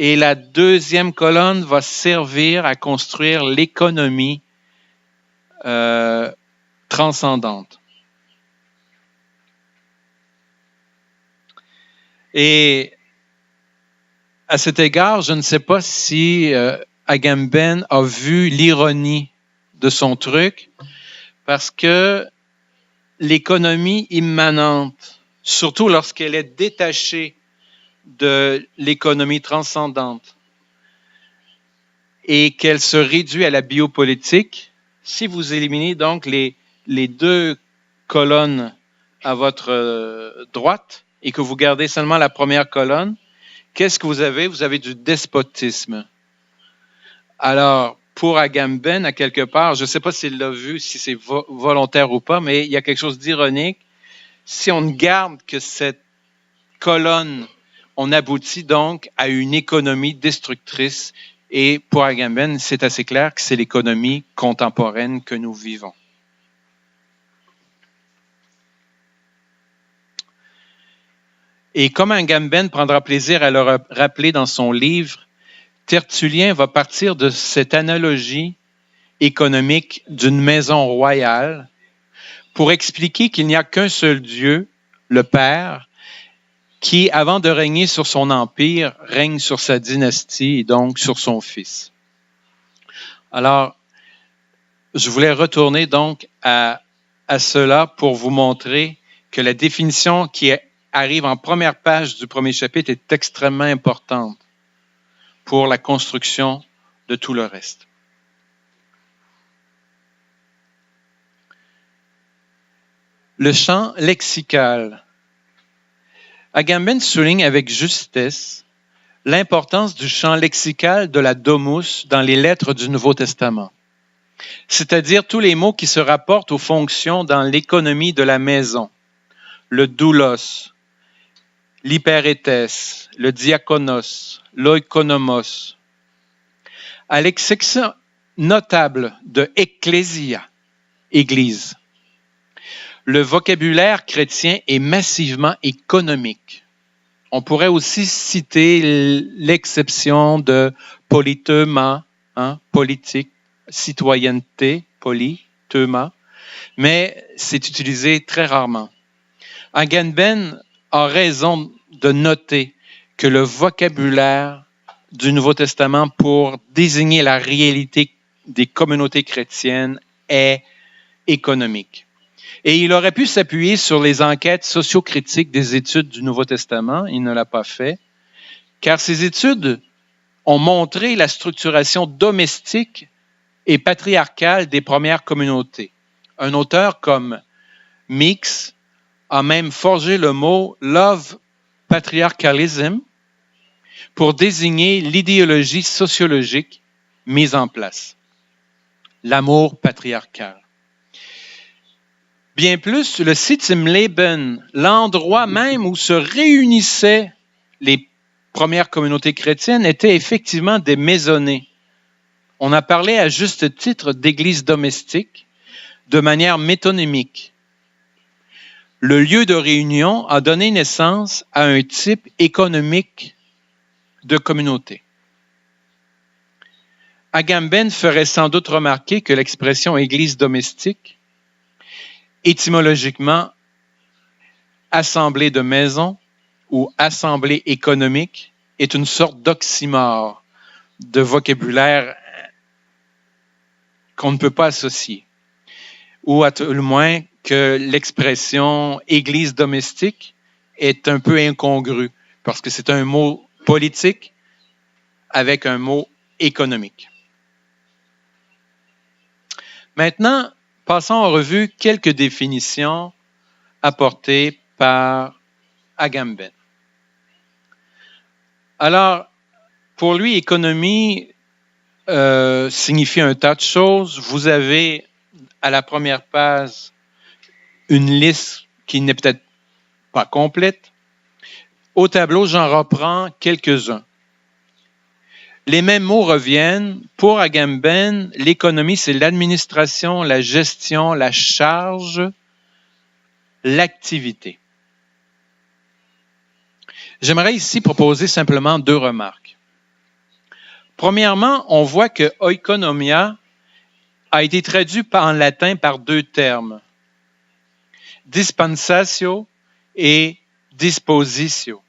et la deuxième colonne va servir à construire l'économie transcendante. Et à cet égard, je ne sais pas si Agamben a vu l'ironie de son truc, parce que l'économie immanente, surtout lorsqu'elle est détachée de l'économie transcendante et qu'elle se réduit à la biopolitique, si vous éliminez donc les 2 colonnes à votre droite et que vous gardez seulement la première colonne, qu'est-ce que vous avez? Vous avez du despotisme. Alors, pour Agamben, à quelque part, je ne sais pas s'il l'a vu, si c'est volontaire ou pas, mais il y a quelque chose d'ironique. Si on ne garde que cette colonne, on aboutit donc à une économie destructrice. Et pour Agamben, c'est assez clair que c'est l'économie contemporaine que nous vivons. Et comme Agamben prendra plaisir à le rappeler dans son livre, Tertullien va partir de cette analogie économique d'une maison royale pour expliquer qu'il n'y a qu'un seul Dieu, le Père, qui, avant de régner sur son empire, règne sur sa dynastie et donc sur son Fils. Alors, je voulais retourner donc à cela pour vous montrer que la définition qui arrive en première page du premier chapitre est extrêmement importante pour la construction de tout le reste. Le champ lexical. Agamben souligne avec justesse l'importance du champ lexical de la domus dans les lettres du Nouveau Testament, c'est-à-dire tous les mots qui se rapportent aux fonctions dans l'économie de la maison, le doulos, l'hyperétès, le diakonos, l'oikonomos. À l'exception notable de ecclésia, église, le vocabulaire chrétien est massivement économique. On pourrait aussi citer l'exception de politeuma, politique, citoyenneté, politeuma, mais c'est utilisé très rarement. Agamben a raison de noter que le vocabulaire du Nouveau Testament pour désigner la réalité des communautés chrétiennes est économique. Et il aurait pu s'appuyer sur les enquêtes sociocritiques des études du Nouveau Testament. Il ne l'a pas fait, car ces études ont montré la structuration domestique et patriarcale des premières communautés. Un auteur comme Meeks a même forgé le mot « love patriarchalism » pour désigner l'idéologie sociologique mise en place, l'amour patriarcal. Bien plus, le Sittimleben, l'endroit même où se réunissaient les premières communautés chrétiennes, était effectivement des maisonnées. On a parlé à juste titre d'église domestique de manière métonymique. Le lieu de réunion a donné naissance à un type économique de communauté. Agamben ferait sans doute remarquer que l'expression église domestique, étymologiquement assemblée de maisons ou assemblée économique, est une sorte d'oxymore de vocabulaire qu'on ne peut pas associer, ou à tout le moins que l'expression église domestique est un peu incongrue parce que c'est un mot politique avec un mot économique. Maintenant, passons en revue quelques définitions apportées par Agamben. Alors, pour lui, économie signifie un tas de choses. Vous avez à la première page une liste qui n'est peut-être pas complète. Au tableau, j'en reprends quelques-uns. Les mêmes mots reviennent. Pour Agamben, l'économie, c'est l'administration, la gestion, la charge, l'activité. J'aimerais ici proposer simplement 2 remarques. Premièrement, on voit que oikonomia a été traduit en latin par 2 termes, dispensatio et dispositio.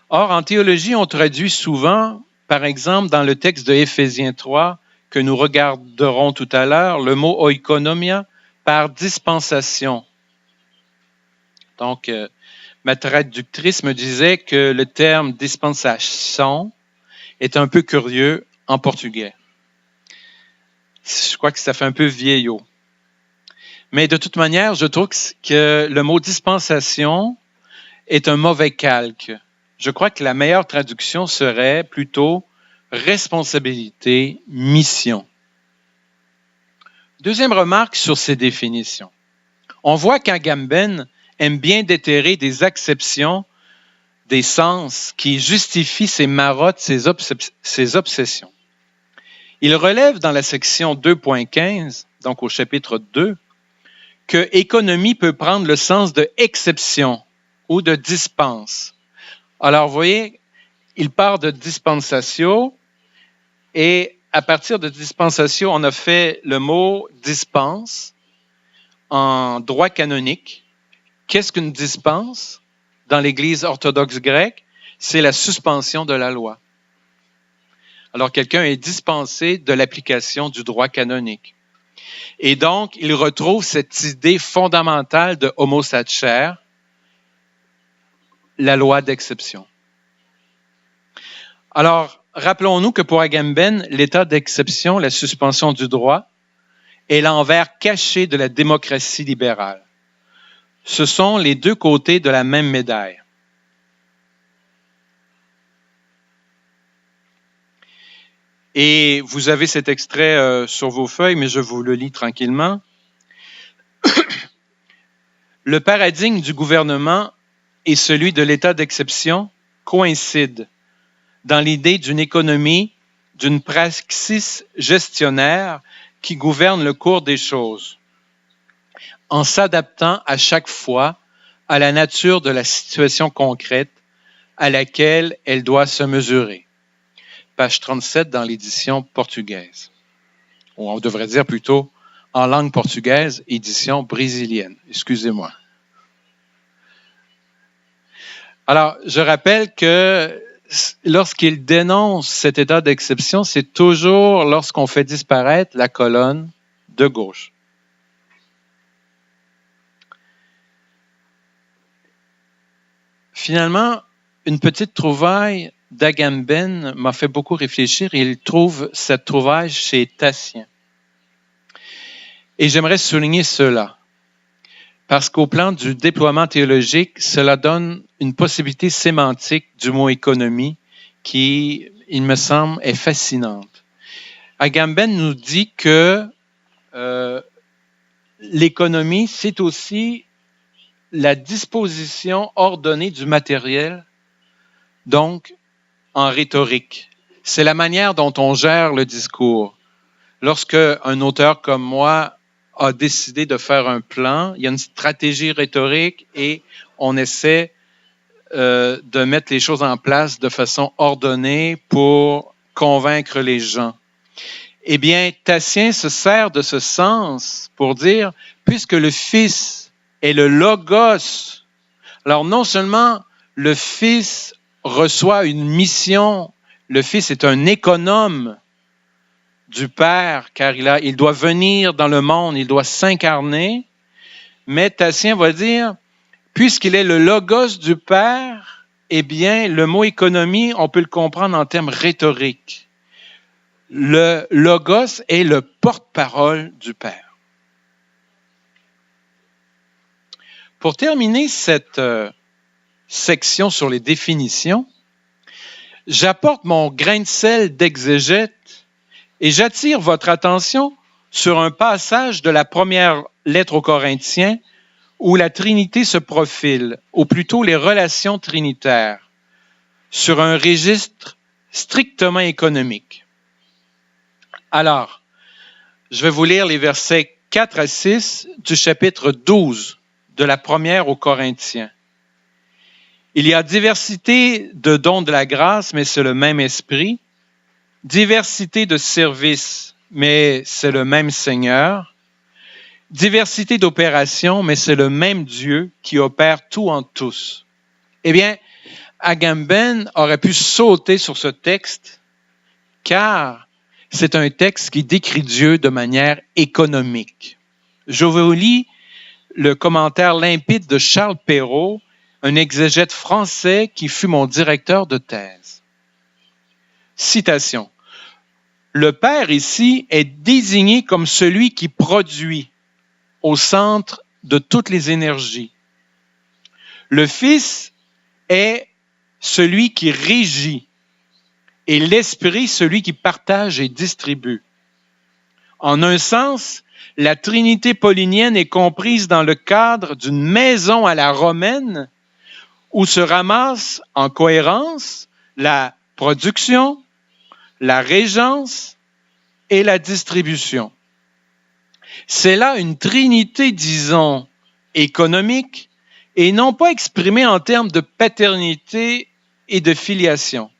Or, en théologie, on traduit souvent, par exemple, dans le texte de Éphésiens 3, que nous regarderons tout à l'heure, le mot oikonomia par dispensation. Donc, ma traductrice me disait que le terme dispensation est un peu curieux en portugais. Je crois que ça fait un peu vieillot. Mais de toute manière, je trouve que le mot dispensation est un mauvais calque. Je crois que la meilleure traduction serait plutôt responsabilité, mission. Deuxième remarque sur ces définitions. On voit qu'Agamben aime bien déterrer des acceptions des sens qui justifient ses marottes, ses obsessions. Il relève dans la section 2.15, donc au chapitre 2, que économie peut prendre le sens de exception ou de dispense. Alors, vous voyez, il part de dispensatio et à partir de dispensatio, on a fait le mot dispense en droit canonique. Qu'est-ce qu'une dispense dans l'Église orthodoxe grecque? C'est la suspension de la loi. Alors, quelqu'un est dispensé de l'application du droit canonique. Et donc, il retrouve cette idée fondamentale de homo sacer, la loi d'exception. Alors, rappelons-nous que pour Agamben, l'état d'exception, la suspension du droit, est l'envers caché de la démocratie libérale. Ce sont les deux côtés de la même médaille. Et vous avez cet extrait sur vos feuilles, mais je vous le lis tranquillement. Le paradigme du gouvernement et celui de l'état d'exception coïncident dans l'idée d'une économie, d'une praxis gestionnaire qui gouverne le cours des choses, en s'adaptant à chaque fois à la nature de la situation concrète à laquelle elle doit se mesurer. Page 37 dans l'édition portugaise. Ou on devrait dire plutôt en langue portugaise, édition brésilienne. Excusez-moi. Alors, je rappelle que lorsqu'il dénonce cet état d'exception, c'est toujours lorsqu'on fait disparaître la colonne de gauche. Finalement, une petite trouvaille d'Agamben m'a fait beaucoup réfléchir et il trouve cette trouvaille chez Tatien. Et j'aimerais souligner cela, parce qu'au plan du déploiement théologique, cela donne une possibilité sémantique du mot économie qui, il me semble, est fascinante. Agamben nous dit que l'économie, c'est aussi la disposition ordonnée du matériel, donc en rhétorique. C'est la manière dont on gère le discours. Lorsque un auteur comme moi a décidé de faire un plan, il y a une stratégie rhétorique et on essaie de mettre les choses en place de façon ordonnée pour convaincre les gens. Eh bien, Tatien se sert de ce sens pour dire, puisque le Fils est le Logos, alors non seulement le Fils reçoit une mission, le Fils est un économe du Père, car il doit venir dans le monde, il doit s'incarner, mais Tatien va dire, puisqu'il est le Logos du Père, eh bien, le mot économie, on peut le comprendre en termes rhétoriques. Le Logos est le porte-parole du Père. Pour terminer cette section sur les définitions, j'apporte mon grain de sel d'exégète et j'attire votre attention sur un passage de la première lettre aux Corinthiens où la Trinité se profile, ou plutôt les relations trinitaires, sur un registre strictement économique. Alors, je vais vous lire les versets 4 à 6 du chapitre 12 de la première aux Corinthiens. Il y a diversité de dons de la grâce, mais c'est le même esprit. Diversité de services, mais c'est le même Seigneur. Diversité d'opérations, mais c'est le même Dieu qui opère tout en tous. Eh bien, Agamben aurait pu sauter sur ce texte, car c'est un texte qui décrit Dieu de manière économique. Je vous lis le commentaire limpide de Charles Perrault, un exégète français qui fut mon directeur de thèse. Citation. Le Père ici est désigné comme celui qui produit au centre de toutes les énergies. Le Fils est celui qui régit et l'Esprit celui qui partage et distribue. En un sens, la Trinité paulinienne est comprise dans le cadre d'une maison à la romaine où se ramassent en cohérence la production, la régence et la distribution. C'est là une trinité, disons, économique et non pas exprimée en termes de paternité et de filiation.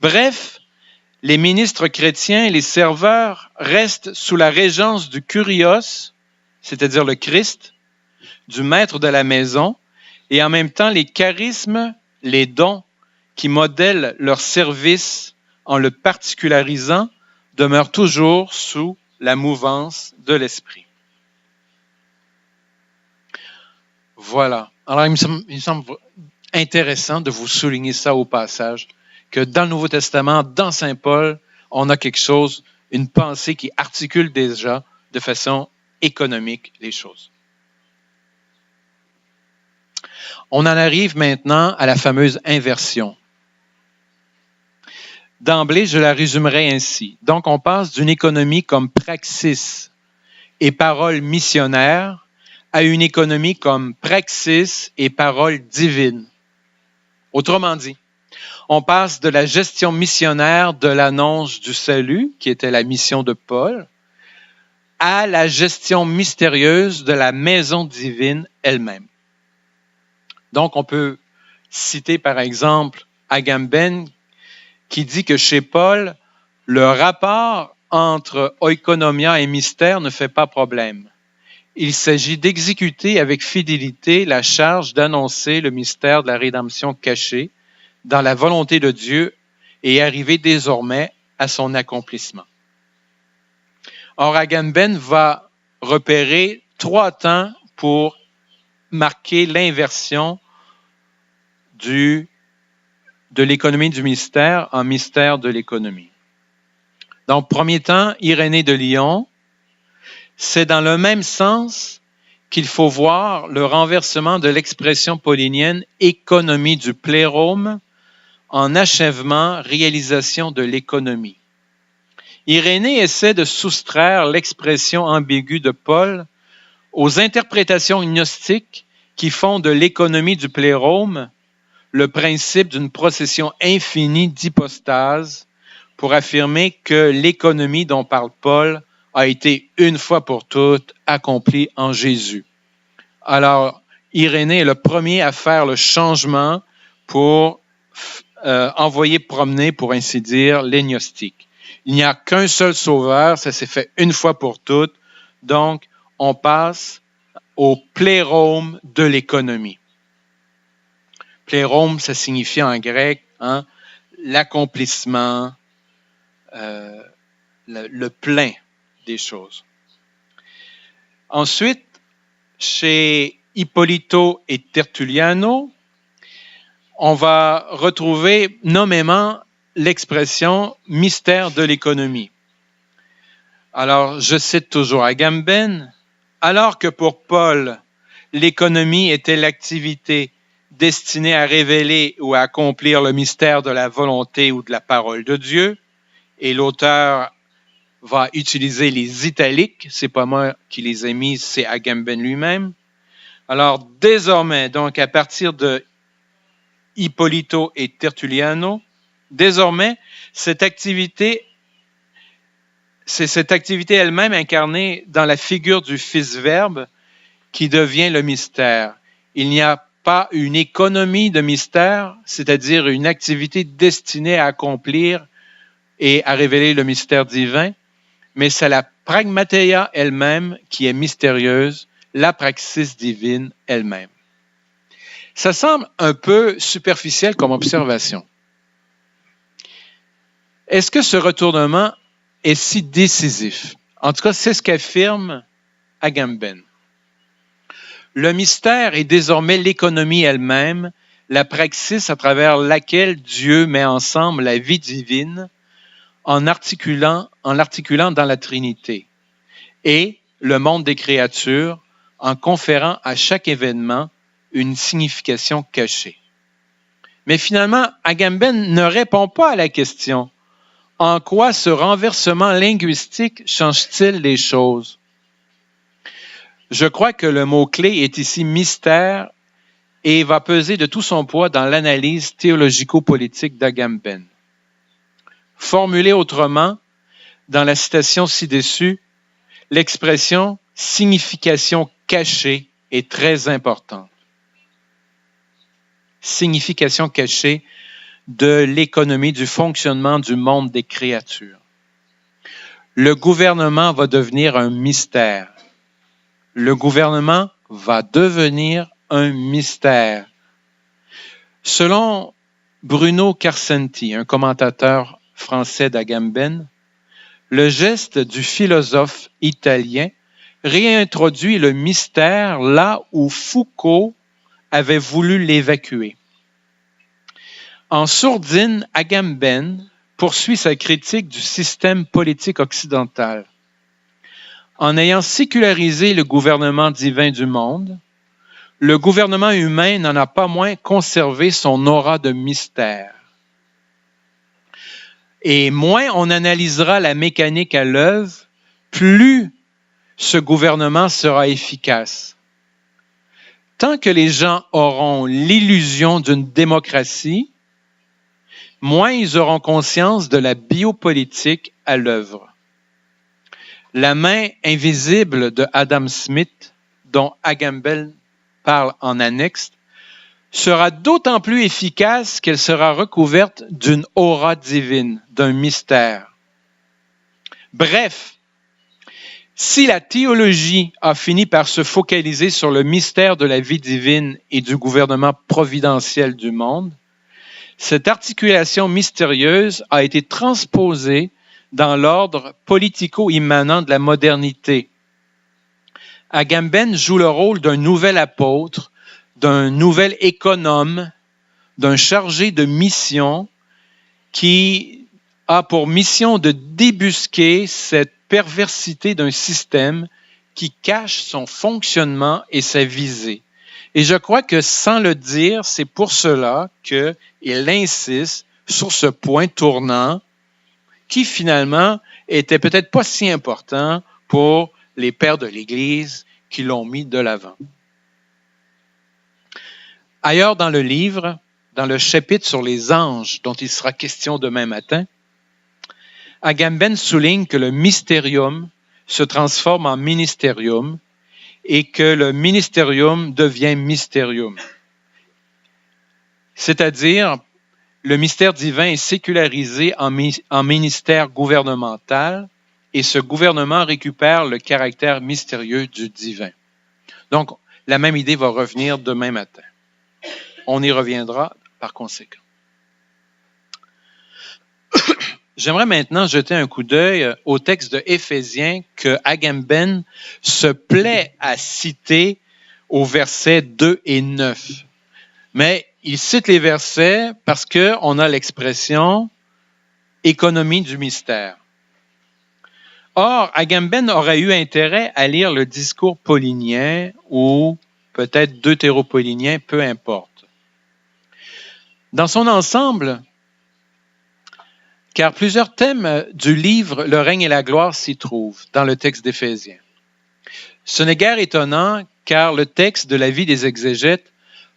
Bref, les ministres chrétiens et les serveurs restent sous la régence du kurios, c'est-à-dire le Christ, du maître de la maison, et en même temps les charismes, les dons qui modèlent leur service en le particularisant demeurent toujours sous la mouvance de l'esprit. Voilà. Alors, il me semble intéressant de vous souligner ça au passage, que dans le Nouveau Testament, dans Saint Paul, on a quelque chose, une pensée qui articule déjà de façon économique les choses. On en arrive maintenant à la fameuse inversion. D'emblée, je la résumerai ainsi. Donc, on passe d'une économie comme praxis et parole missionnaire à une économie comme praxis et parole divine. Autrement dit, on passe de la gestion missionnaire de l'annonce du salut, qui était la mission de Paul, à la gestion mystérieuse de la maison divine elle-même. Donc, on peut citer par exemple Agamben qui dit que chez Paul, le rapport entre oikonomia et mystère ne fait pas problème. Il s'agit d'exécuter avec fidélité la charge d'annoncer le mystère de la rédemption cachée dans la volonté de Dieu et arriver désormais à son accomplissement. Or, Agamben va repérer 3 temps pour marquer l'inversion de l'économie du mystère en mystère de l'économie. Donc, premier temps, Irénée de Lyon, c'est dans le même sens qu'il faut voir le renversement de l'expression paulinienne « économie du plérome » en achèvement, réalisation de l'économie. Irénée essaie de soustraire l'expression ambiguë de Paul aux interprétations gnostiques qui font de l'économie du plérome le principe d'une procession infinie d'hypostases pour affirmer que l'économie dont parle Paul a été une fois pour toutes accomplie en Jésus. Alors, Irénée est le premier à faire le changement pour envoyer promener, pour ainsi dire, les gnostiques. Il n'y a qu'un seul sauveur, ça s'est fait une fois pour toutes, donc on passe au plérome de l'économie. Plérome, ça signifie en grec l'accomplissement, le plein des choses. Ensuite, chez Ippolito et Tertulliano, on va retrouver nommément l'expression « mystère de l'économie ». Alors, je cite toujours Agamben, « Alors que pour Paul, l'économie était l'activité destinée à révéler ou à accomplir le mystère de la volonté ou de la parole de Dieu, et l'auteur va utiliser les italiques, c'est pas moi qui les ai mis, c'est Agamben lui-même. Alors, désormais, donc à partir de Ippolito et Tertulliano, désormais, c'est cette activité elle-même incarnée dans la figure du Fils-Verbe qui devient le mystère. Il n'y a pas une économie de mystère, c'est-à-dire une activité destinée à accomplir et à révéler le mystère divin, mais c'est la pragmateia elle-même qui est mystérieuse, la praxis divine elle-même. Ça semble un peu superficiel comme observation. Est-ce que ce retournement est si décisif? En tout cas, c'est ce qu'affirme Agamben. Le mystère est désormais l'économie elle-même, la praxis à travers laquelle Dieu met ensemble la vie divine en l'articulant dans la Trinité et le monde des créatures en conférant à chaque événement une signification cachée. Mais finalement, Agamben ne répond pas à la question « En quoi ce renversement linguistique change-t-il les choses ?» Je crois que le mot-clé est ici « mystère » et va peser de tout son poids dans l'analyse théologico-politique d'Agamben. Formulé autrement, dans la citation ci-dessus, l'expression « signification cachée » est très importante. Signification cachée de l'économie, du fonctionnement du monde des créatures. Le gouvernement va devenir un mystère. Le gouvernement va devenir un mystère. Selon Bruno Carcenti, un commentateur français d'Agamben, le geste du philosophe italien réintroduit le mystère là où Foucault avait voulu l'évacuer. En sourdine, Agamben poursuit sa critique du système politique occidental. En ayant sécularisé le gouvernement divin du monde, le gouvernement humain n'en a pas moins conservé son aura de mystère. Et moins on analysera la mécanique à l'œuvre, plus ce gouvernement sera efficace. Tant que les gens auront l'illusion d'une démocratie, moins ils auront conscience de la biopolitique à l'œuvre. La main invisible de Adam Smith, dont Agamben parle en annexe, sera d'autant plus efficace qu'elle sera recouverte d'une aura divine, d'un mystère. Bref, si la théologie a fini par se focaliser sur le mystère de la vie divine et du gouvernement providentiel du monde, cette articulation mystérieuse a été transposée dans l'ordre politico-immanent de la modernité. Agamben joue le rôle d'un nouvel apôtre, d'un nouvel économe, d'un chargé de mission qui a pour mission de débusquer cette perversité d'un système qui cache son fonctionnement et sa visée. Et je crois que sans le dire, c'est pour cela qu'il insiste sur ce point tournant qui finalement était peut-être pas si important pour les pères de l'Église qui l'ont mis de l'avant. Ailleurs dans le livre, dans le chapitre sur les anges dont il sera question demain matin, Agamben souligne que le mystérium se transforme en ministérium et que le ministérium devient mystérium. C'est-à-dire, le mystère divin est sécularisé en ministère gouvernemental et ce gouvernement récupère le caractère mystérieux du divin. Donc, la même idée va revenir demain matin. On y reviendra par conséquent. J'aimerais maintenant jeter un coup d'œil au texte de Éphésiens que Agamben se plaît à citer aux versets 2 et 9. Mais il cite les versets parce qu'on a l'expression « économie du mystère ». Or, Agamben aurait eu intérêt à lire le discours paulinien ou peut-être deutéropaulinien, peu importe. Dans son ensemble, car plusieurs thèmes du livre Le règne et la gloire s'y trouvent dans le texte d'Éphésiens. Ce n'est guère étonnant car le texte de la vie des exégètes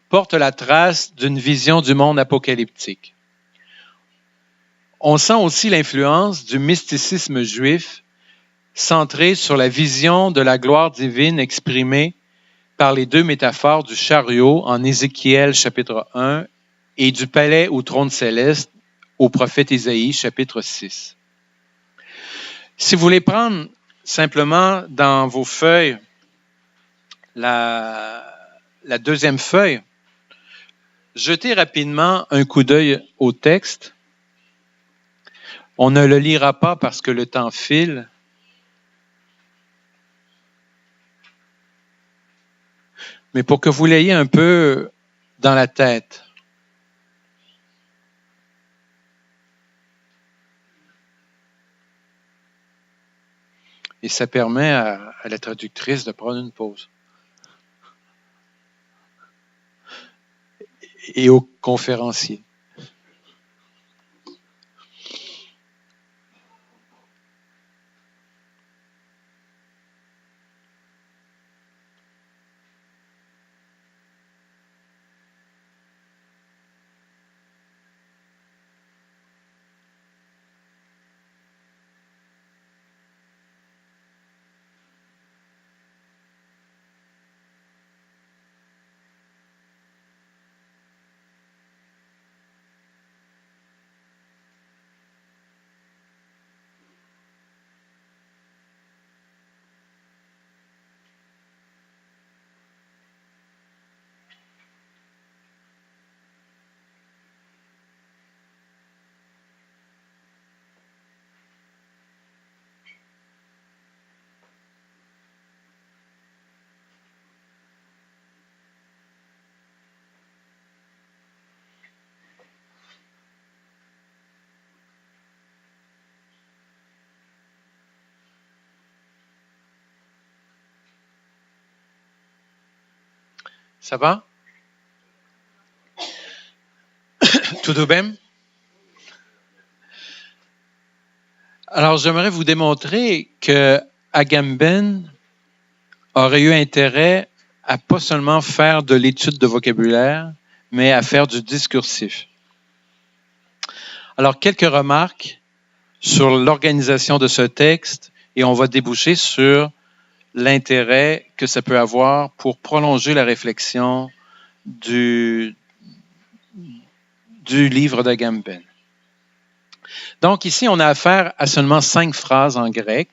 porte la trace d'une vision du monde apocalyptique. On sent aussi l'influence du mysticisme juif centré sur la vision de la gloire divine exprimée par les deux métaphores du chariot en Ézéchiel chapitre 1 et du palais au trône céleste au prophète Isaïe, chapitre 6. Si vous voulez prendre simplement dans vos feuilles la deuxième feuille, jetez rapidement un coup d'œil au texte. On ne le lira pas parce que le temps file. Mais pour que vous l'ayez un peu dans la tête. Et ça permet à la traductrice de prendre une pause. Et au conférencier. Ça va? Tudo bem? Alors, j'aimerais vous démontrer que Agamben aurait eu intérêt à pas seulement faire de l'étude de vocabulaire, mais à faire du discursif. Alors, quelques remarques sur l'organisation de ce texte et on va déboucher sur l'intérêt que ça peut avoir pour prolonger la réflexion du livre d'Agamben. Donc ici, on a affaire à seulement 5 phrases en grec.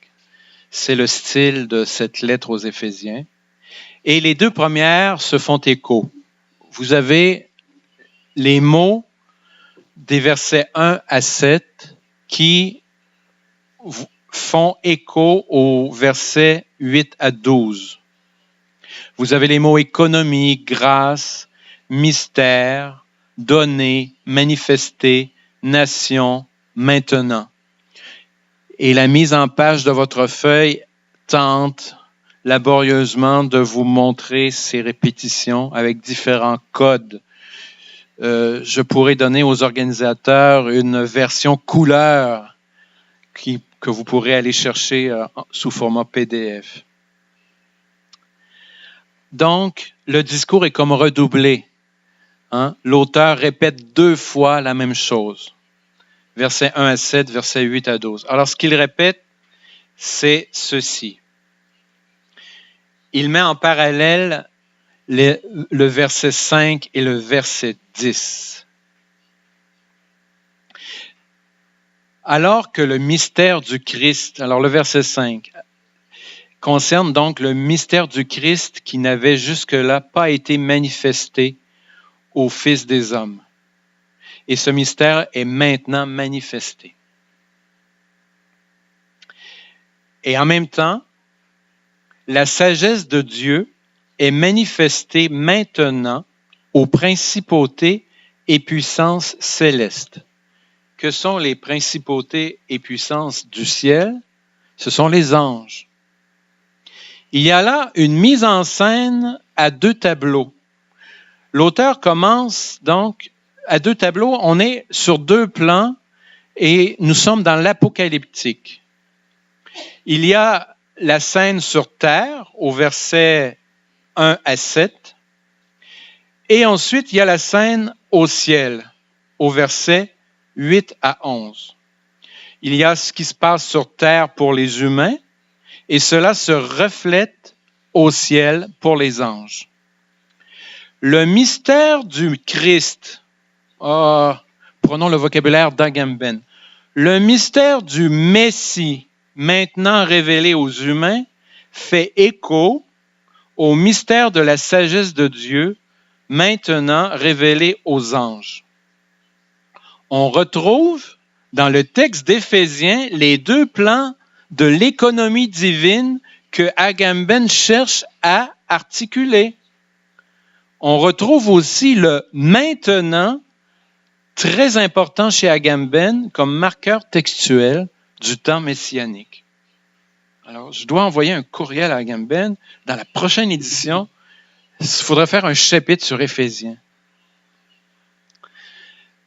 C'est le style de cette lettre aux Éphésiens. Et les 2 premières se font écho. Vous avez les mots des versets 1 à 7 qui font écho aux versets 8 à 12. Vous avez les mots économie, grâce, mystère, donner, manifester, nation, maintenant. Et la mise en page de votre feuille tente laborieusement de vous montrer ces répétitions avec différents codes. Je pourrais donner aux organisateurs une version couleur que vous pourrez aller chercher sous format PDF. Donc, le discours est comme redoublé. L'auteur répète 2 fois la même chose. Versets 1 à 7, versets 8 à 12. Alors, ce qu'il répète, c'est ceci. Il met en parallèle le verset 5 et le verset 10. Alors que le mystère du Christ, alors le verset 5, concerne donc le mystère du Christ qui n'avait jusque-là pas été manifesté au Fils des hommes. Et ce mystère est maintenant manifesté. Et en même temps, la sagesse de Dieu est manifestée maintenant aux principautés et puissances célestes. Que sont les principautés et puissances du ciel? Ce sont les anges. Il y a là une mise en scène à 2 tableaux. L'auteur commence donc à 2 tableaux. On est sur 2 plans et nous sommes dans l'apocalyptique. Il y a la scène sur terre au verset 1 à 7 et ensuite il y a la scène au ciel au verset 8 à 11. Il y a ce qui se passe sur terre pour les humains et cela se reflète au ciel pour les anges. Le mystère du Christ, prenons le vocabulaire d'Agamben, le mystère du Messie, maintenant révélé aux humains, fait écho au mystère de la sagesse de Dieu, maintenant révélé aux anges. On retrouve dans le texte d'Éphésiens les 2 plans de l'économie divine que Agamben cherche à articuler. On retrouve aussi le maintenant, très important chez Agamben, comme marqueur textuel du temps messianique. Alors, je dois envoyer un courriel à Agamben. Dans la prochaine édition, il faudrait faire un chapitre sur Éphésiens.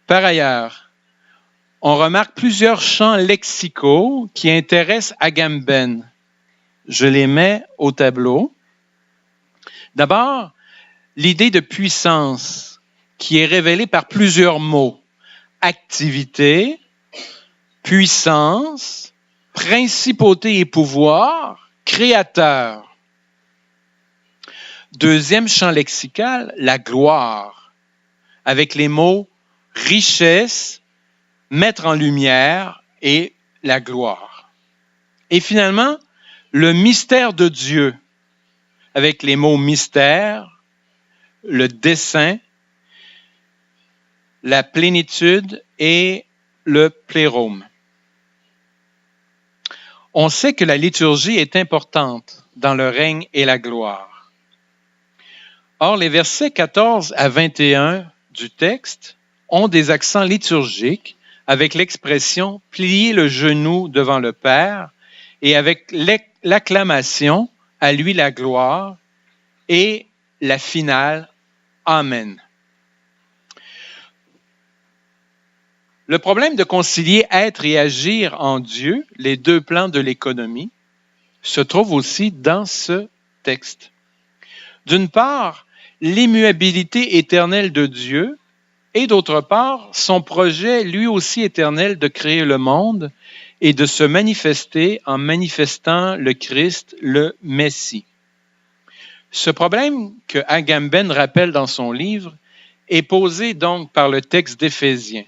Par ailleurs, on remarque plusieurs champs lexicaux qui intéressent Agamben. Je les mets au tableau. D'abord, l'idée de puissance qui est révélée par plusieurs mots. Activité, puissance, principauté et pouvoir, créateur. Deuxième champ lexical, la gloire, avec les mots richesse, mettre en lumière et la gloire. Et finalement, le mystère de Dieu, avec les mots mystère, le dessein, la plénitude et le plérome. On sait que la liturgie est importante dans le règne et la gloire. Or, les versets 14 à 21 du texte ont des accents liturgiques avec l'expression « plier le genou devant le Père » et avec l'acclamation « à lui la gloire » et la finale Amen. Le problème de concilier être et agir en Dieu, les deux plans de l'économie, se trouve aussi dans ce texte. D'une part, l'immuabilité éternelle de Dieu et d'autre part, son projet lui aussi éternel de créer le monde et de se manifester en manifestant le Christ, le Messie. Ce problème que Agamben rappelle dans son livre est posé donc par le texte d'Éphésiens.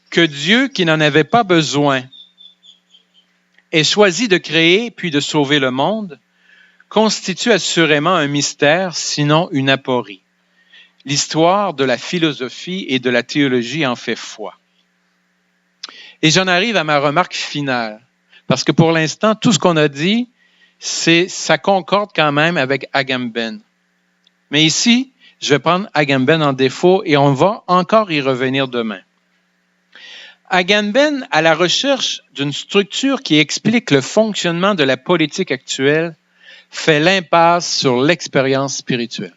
Que Dieu, qui n'en avait pas besoin, ait choisi de créer puis de sauver le monde, constitue assurément un mystère, sinon une aporie. L'histoire de la philosophie et de la théologie en fait foi. Et j'en arrive à ma remarque finale, parce que pour l'instant, tout ce qu'on a dit, ça concorde quand même avec Agamben. Mais ici, je vais prendre Agamben en défaut et on va encore y revenir demain. Agamben, à la recherche d'une structure qui explique le fonctionnement de la politique actuelle, fait l'impasse sur l'expérience spirituelle.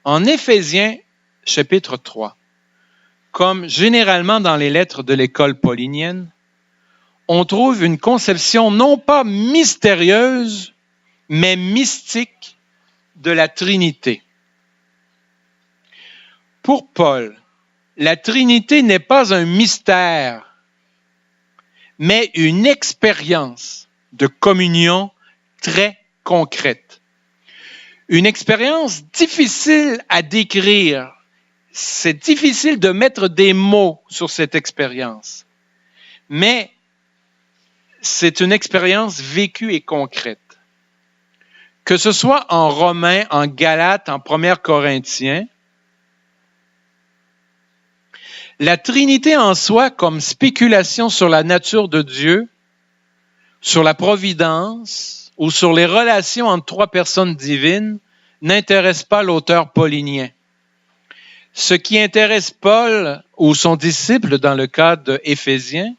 En Éphésiens, chapitre 3, comme généralement dans les lettres de l'école paulinienne, on trouve une conception non pas mystérieuse, mais mystique de la Trinité. Pour Paul, la Trinité n'est pas un mystère, mais une expérience de communion très concrète. Une expérience difficile à décrire. C'est difficile de mettre des mots sur cette expérience. Mais c'est une expérience vécue et concrète. Que ce soit en Romains, en Galates, en 1 Corinthiens, la Trinité en soi comme spéculation sur la nature de Dieu, sur la providence ou sur les relations entre trois personnes divines n'intéresse pas l'auteur paulinien. Ce qui intéresse Paul ou son disciple dans le cas d'Éphésiens,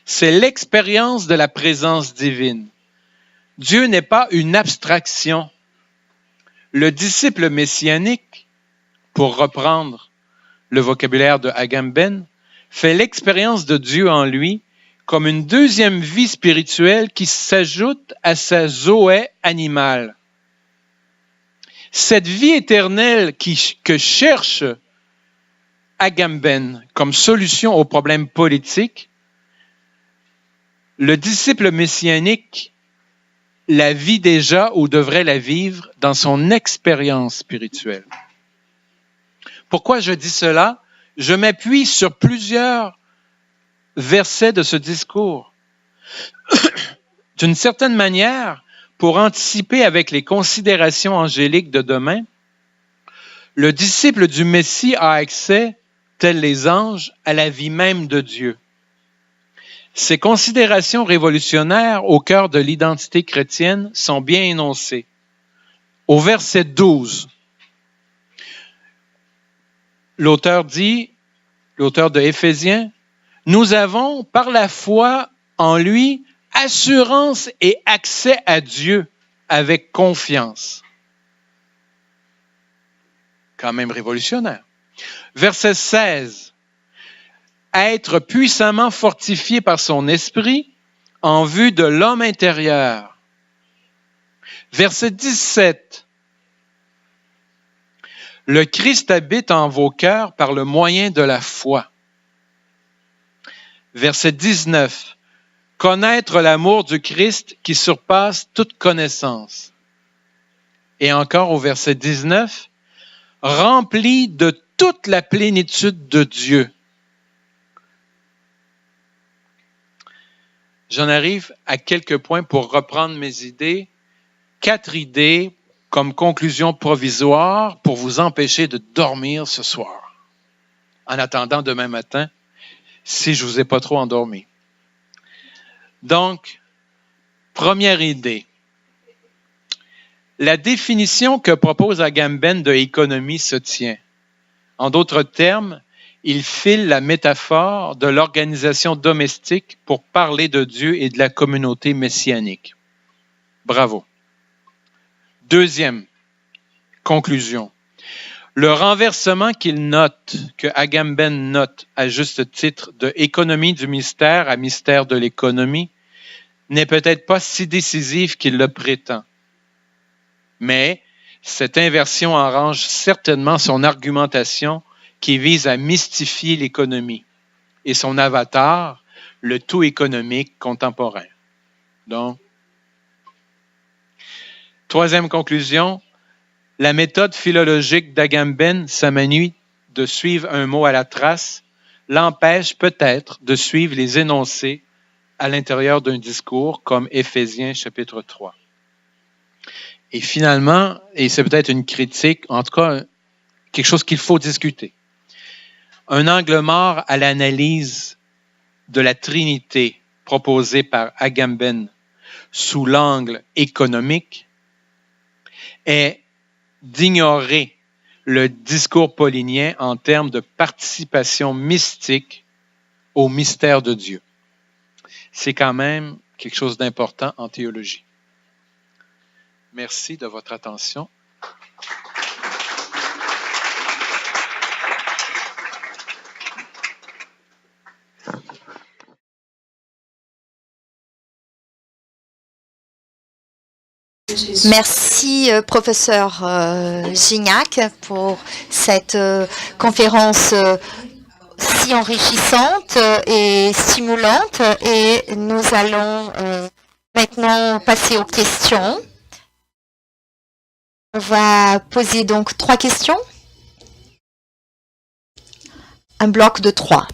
c'est l'expérience de la présence divine. Dieu n'est pas une abstraction. Le disciple messianique, pour reprendre le vocabulaire de Agamben, fait l'expérience de Dieu en lui comme une deuxième vie spirituelle qui s'ajoute à sa zoé animale. Cette vie éternelle que cherche Agamben comme solution aux problèmes politiques, le disciple messianique la vit déjà ou devrait la vivre dans son expérience spirituelle. Pourquoi je dis cela? Je m'appuie sur plusieurs versets de ce discours. D'une certaine manière, pour anticiper avec les considérations angéliques de demain, le disciple du Messie a accès, tels les anges, à la vie même de Dieu. Ces considérations révolutionnaires au cœur de l'identité chrétienne sont bien énoncées. Au verset 12, l'auteur de Éphésiens, « Nous avons, par la foi en lui, assurance et accès à Dieu avec confiance. » Quand même révolutionnaire. Verset 16, « Être puissamment fortifié par son esprit en vue de l'homme intérieur. » Verset 17, « Le Christ habite en vos cœurs par le moyen de la foi. » Verset 19, « Connaître l'amour du Christ qui surpasse toute connaissance. » Et encore au verset 19, « Rempli de toute la plénitude de Dieu. » J'en arrive à quelques points pour reprendre mes idées. 4 idées comme conclusion provisoire pour vous empêcher de dormir ce soir. En attendant demain matin, si je ne vous ai pas trop endormi. Donc, première idée. La définition que propose Agamben de économie se tient. En d'autres termes, il file la métaphore de l'organisation domestique pour parler de Dieu et de la communauté messianique. Bravo. Deuxième conclusion. Le renversement qu'il note, que Agamben note à juste titre, de économie du mystère à mystère de l'économie, n'est peut-être pas si décisif qu'il le prétend. Mais cette inversion arrange certainement son argumentation qui vise à mystifier l'économie et son avatar, le tout économique contemporain. Donc, troisième conclusion, la méthode philologique d'Agamben, sa manie de suivre un mot à la trace, l'empêche peut-être de suivre les énoncés à l'intérieur d'un discours comme Éphésiens chapitre 3. Et finalement, et c'est peut-être une critique, en tout cas quelque chose qu'il faut discuter, un angle mort à l'analyse de la Trinité proposée par Agamben sous l'angle économique est d'ignorer le discours paulinien en termes de participation mystique au mystère de Dieu. C'est quand même quelque chose d'important en théologie. Merci de votre attention. Merci, professeur Gignac, pour cette conférence si enrichissante et stimulante. Et nous allons maintenant passer aux questions. On va poser donc 3 questions. Un bloc de 3.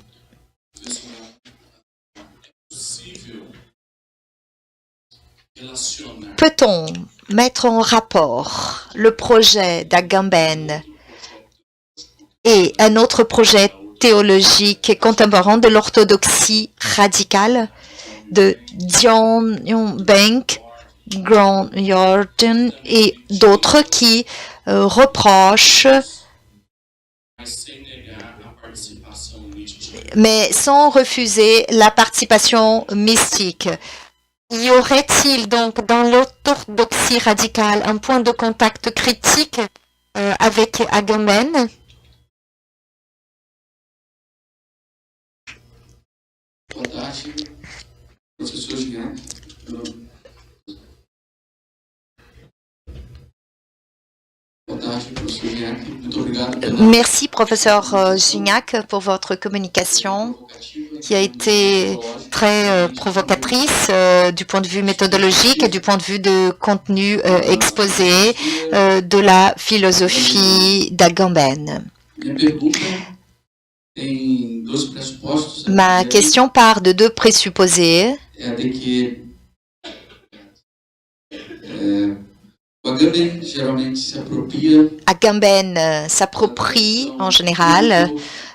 Peut-on mettre en rapport le projet d'Agamben et un autre projet théologique contemporain de l'orthodoxie radicale de Dion Bank, Grant Yorton et d'autres qui reprochent, mais sans refuser la participation mystique? Y aurait-il donc dans l'orthodoxie radicale un point de contact critique avec Agamben? Merci, professeur Gignac, pour votre communication qui a été très provocatrice du point de vue méthodologique et du point de vue de contenu exposé de la philosophie d'Agamben. Ma question part de 2 présupposés. Agamben s'approprie en général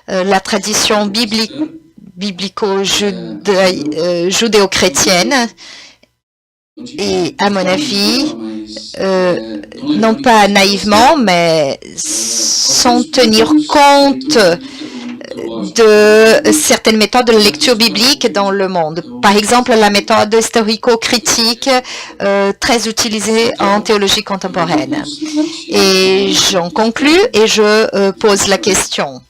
la tradition biblico-judéo-chrétienne et, à mon avis, non pas naïvement, mais sans tenir compte de certaines méthodes de lecture biblique dans le monde. Par exemple, la méthode historico-critique très utilisée en théologie contemporaine. Et j'en conclus et je pose la question.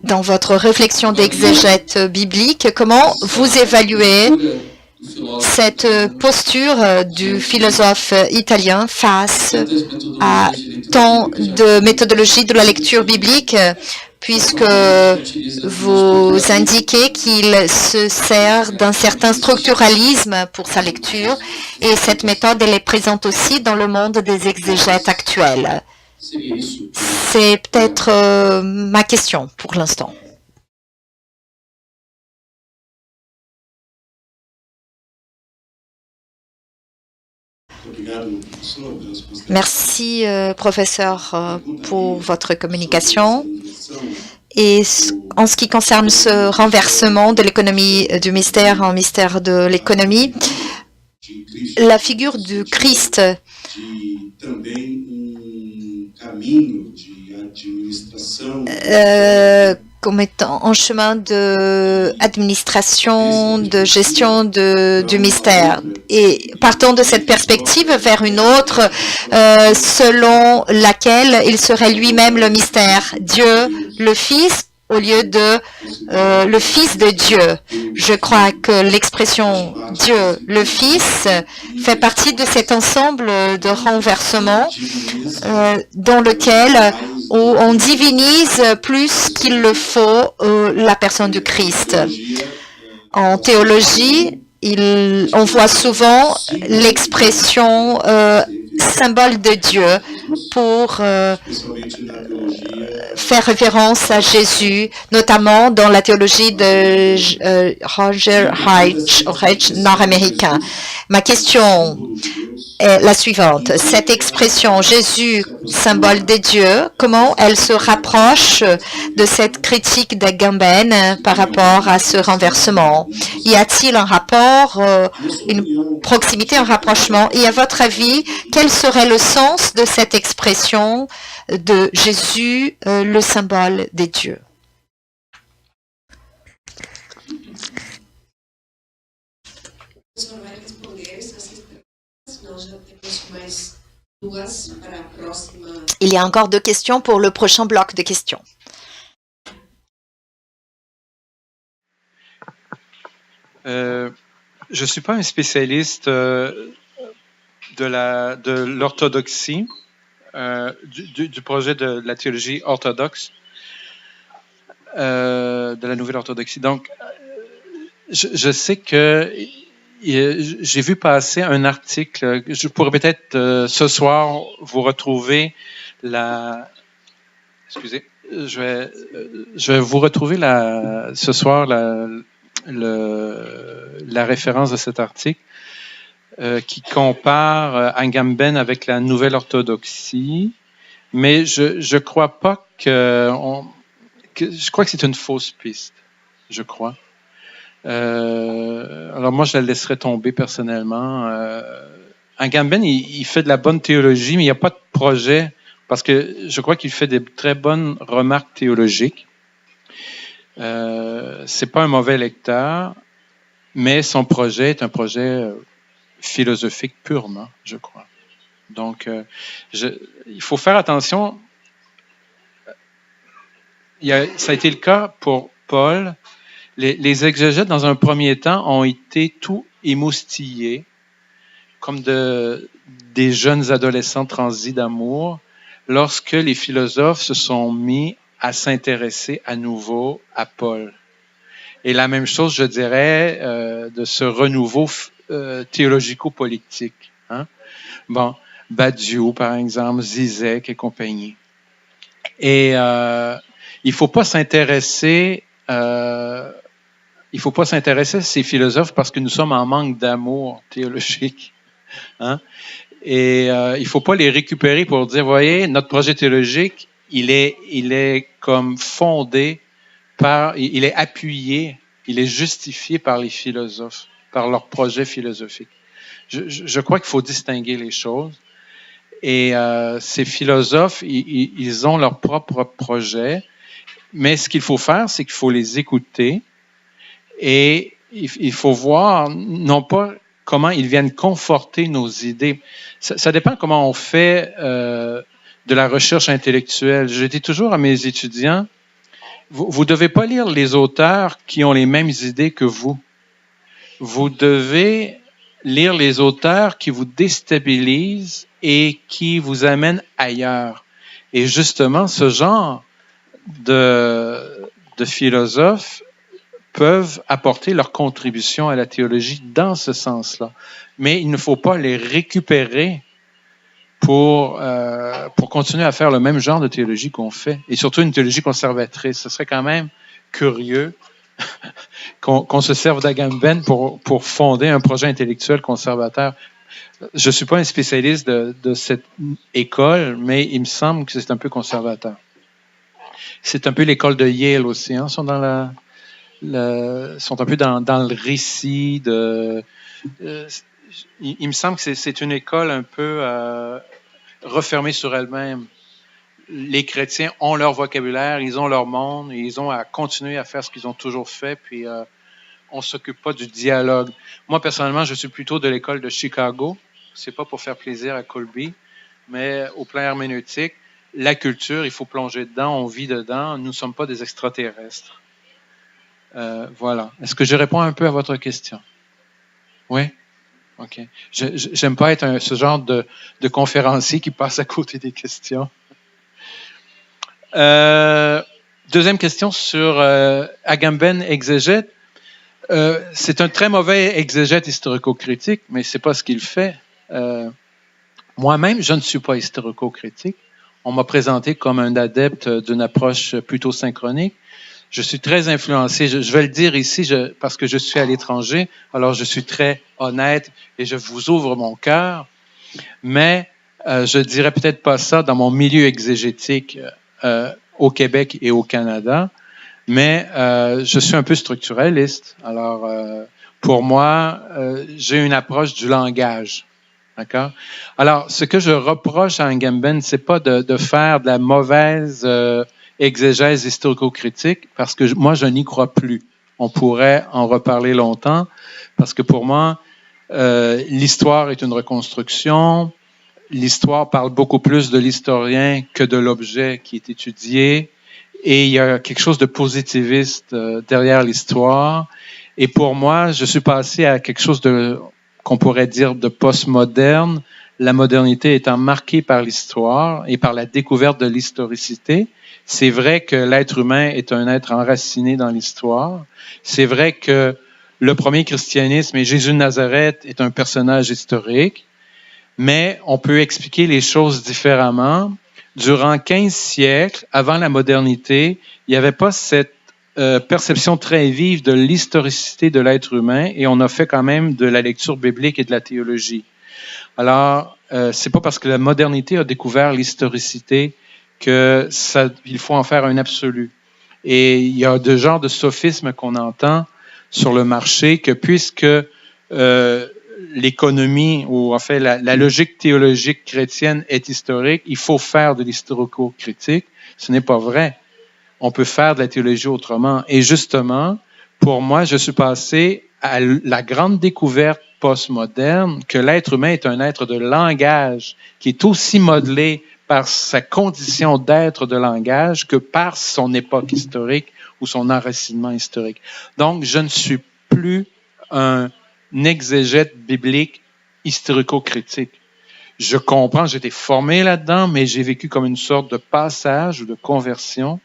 Dans votre réflexion d'exégète biblique, comment vous évaluez cette posture du philosophe italien face à tant de méthodologie de la lecture biblique, puisque vous indiquez qu'il se sert d'un certain structuralisme pour sa lecture, et cette méthode, elle est présente aussi dans le monde des exégètes actuels. C'est peut-être ma question pour l'instant. Merci, professeur, pour votre communication. Et en ce qui concerne ce renversement de l'économie du mystère en mystère de l'économie, la figure du Christ comme étant en chemin d'administration, de gestion du mystère. Et partant de cette perspective vers une autre, selon laquelle il serait lui-même le mystère. Dieu, le Fils, au lieu de le Fils de Dieu. Je crois que l'expression Dieu, le Fils, fait partie de cet ensemble de renversements dans lequel on divinise plus qu'il le faut la personne du Christ. En théologie, on voit souvent l'expression symbole de Dieu pour faire référence à Jésus, notamment dans la théologie de Roger Hodge, nord-américain. Ma question est la suivante. Cette expression Jésus, symbole de Dieu, comment elle se rapproche de cette critique d'Agamben par rapport à ce renversement? Y a-t-il un rapport, une proximité, un rapprochement? Et à votre avis, quel serait le sens de cette expression de Jésus, le symbole des dieux? Il y a encore 2 questions pour le prochain bloc de questions. Je ne suis pas un spécialiste de l'orthodoxie, du projet de la théologie orthodoxe, de la nouvelle orthodoxie. Donc, je sais que j'ai vu passer un article. Je pourrais peut-être ce soir vous retrouver Excusez, je vais vous retrouver ce soir la référence de cet article qui compare Agamben avec la nouvelle orthodoxie, mais je crois pas je crois que c'est une fausse piste, je crois. Alors moi, je la laisserai tomber personnellement. Agamben, il fait de la bonne théologie, mais il n'y a pas de projet, parce que je crois qu'il fait des très bonnes remarques théologiques. C'est pas un mauvais lecteur, mais son projet est un projet philosophique purement, je crois. Donc, il faut faire attention. Ça a été le cas pour Paul. Les exégètes, dans un premier temps, ont été tout émoustillés, comme des jeunes adolescents transis d'amour, lorsque les philosophes se sont mis à s'intéresser à nouveau à Paul. Et la même chose, je dirais, de ce renouveau théologico-politique. Hein? Bon, Badiou, par exemple, Zizek et compagnie. Et il faut pas s'intéresser à ces philosophes parce que nous sommes en manque d'amour théologique. Hein? Et il faut pas les récupérer pour dire, voyez, notre projet théologique, il est comme fondé il est appuyé, il est justifié par les philosophes, par leur projet philosophique. Je crois qu'il faut distinguer les choses. Et ces philosophes, ils ont leur propre projet, mais ce qu'il faut faire, c'est qu'il faut les écouter et il faut voir, non pas comment ils viennent conforter nos idées. Ça dépend comment on fait de la recherche intellectuelle. Je dis toujours à mes étudiants, vous ne devez pas lire les auteurs qui ont les mêmes idées que vous. Vous devez lire les auteurs qui vous déstabilisent et qui vous amènent ailleurs. Et justement, ce genre de philosophes peuvent apporter leur contribution à la théologie dans ce sens-là. Mais il ne faut pas les récupérer pour continuer à faire le même genre de théologie qu'on fait, et surtout une théologie conservatrice. Ce serait quand même curieux qu'on se serve d'Agamben pour fonder un projet intellectuel conservateur. Je ne suis pas un spécialiste de cette école, mais il me semble que c'est un peu conservateur. C'est un peu l'école de Yale aussi, hein, sont un peu dans le récit il me semble que c'est une école un peu refermée sur elle-même. les chrétiens ont leur vocabulaire, ils ont leur monde, et ils ont à continuer à faire ce qu'ils ont toujours fait, puis on ne s'occupe pas du dialogue. Moi, personnellement, je suis plutôt de l'école de Chicago. C'est pas pour faire plaisir à Colby, mais au plan herméneutique, la culture, il faut plonger dedans, on vit dedans, nous ne sommes pas des extraterrestres. Voilà. Est-ce que je réponds un peu à votre question? Oui? OK. J'aime pas être ce genre de conférencier qui passe à côté des questions. Deuxième question sur Agamben exégète. C'est un très mauvais exégète historico-critique, mais c'est pas ce qu'il fait. Moi-même, je ne suis pas historico-critique. On m'a présenté comme un adepte d'une approche plutôt synchronique. Je suis très influencé, je vais le dire ici parce que je suis à l'étranger, alors je suis très honnête et je vous ouvre mon cœur, mais je dirais peut-être pas ça dans mon milieu exégétique au Québec et au Canada, mais je suis un peu structuraliste. Alors, pour moi, j'ai une approche du langage. D'accord? Alors, ce que je reproche à Agamben, c'est pas de faire de la mauvaise exégèse historico-critique, parce que moi, je n'y crois plus. On pourrait en reparler longtemps, parce que pour moi, l'histoire est une reconstruction. L'histoire parle beaucoup plus de l'historien que de l'objet qui est étudié. Et il y a quelque chose de positiviste derrière l'histoire. Et pour moi, je suis passé à quelque chose qu'on pourrait dire de postmoderne, la modernité étant marquée par l'histoire et par la découverte de l'historicité. C'est vrai que l'être humain est un être enraciné dans l'histoire. C'est vrai que le premier christianisme et Jésus de Nazareth est un personnage historique, mais on peut expliquer les choses différemment. Durant 15 siècles, avant la modernité, il n'y avait pas cette perception très vive de l'historicité de l'être humain et on a fait quand même de la lecture biblique et de la théologie. Alors, c'est pas parce que la modernité a découvert l'historicité qu'il faut en faire un absolu. Et il y a deux genres de sophismes qu'on entend sur le marché que puisque l'économie ou en fait la logique théologique chrétienne est historique, il faut faire de l'historico-critique. Ce n'est pas vrai. On peut faire de la théologie autrement. Et justement, pour moi, je suis passé à la grande découverte postmoderne que l'être humain est un être de langage qui est aussi modelé par sa condition d'être de langage que par son époque historique ou son enracinement historique. Donc, je ne suis plus un exégète biblique historico-critique. Je comprends, j'ai été formé là-dedans, mais j'ai vécu comme une sorte de passage ou de conversion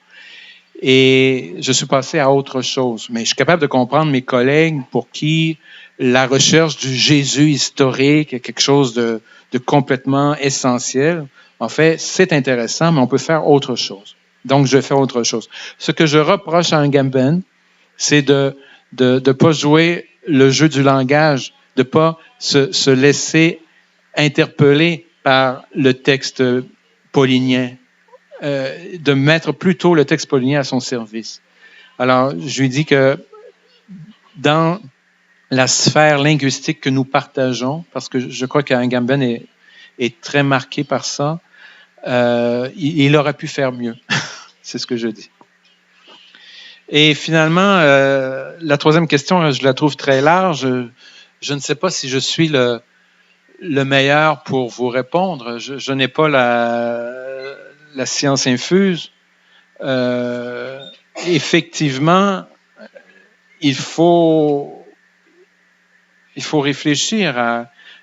et je suis passé à autre chose. Mais je suis capable de comprendre mes collègues pour qui la recherche du Jésus historique est quelque chose de complètement essentiel. En fait, c'est intéressant, mais on peut faire autre chose. Donc, je vais faire autre chose. Ce que je reproche à Agamben, c'est de pas jouer le jeu du langage, de pas se laisser interpeller par le texte paulinien, de mettre plutôt le texte paulinien à son service. Alors, je lui dis que dans la sphère linguistique que nous partageons, parce que je crois qu'Agamben est très marqué par ça, il aurait pu faire mieux. C'est ce que je dis. Et finalement, la troisième question, je la trouve très large. Je ne sais pas si je suis le meilleur pour vous répondre. Je n'ai pas la science infuse. Effectivement, il faut réfléchir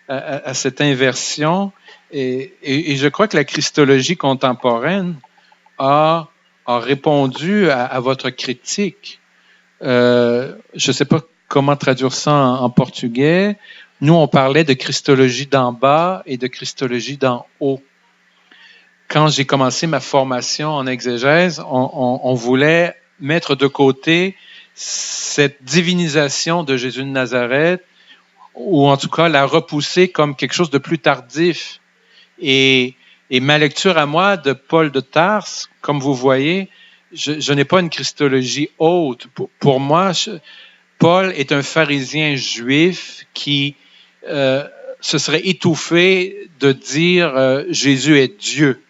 à cette inversion et je crois que la christologie contemporaine a répondu à votre critique. Je ne sais pas comment traduire ça en portugais. Nous, on parlait de christologie d'en bas et de christologie d'en haut. Quand j'ai commencé ma formation en exégèse, on voulait mettre de côté cette divinisation de Jésus de Nazareth, ou en tout cas la repousser comme quelque chose de plus tardif. Et ma lecture à moi de Paul de Tarse, comme vous voyez, je n'ai pas une christologie haute. Pour moi, Paul est un pharisien juif qui se serait étouffé de dire Jésus est Dieu.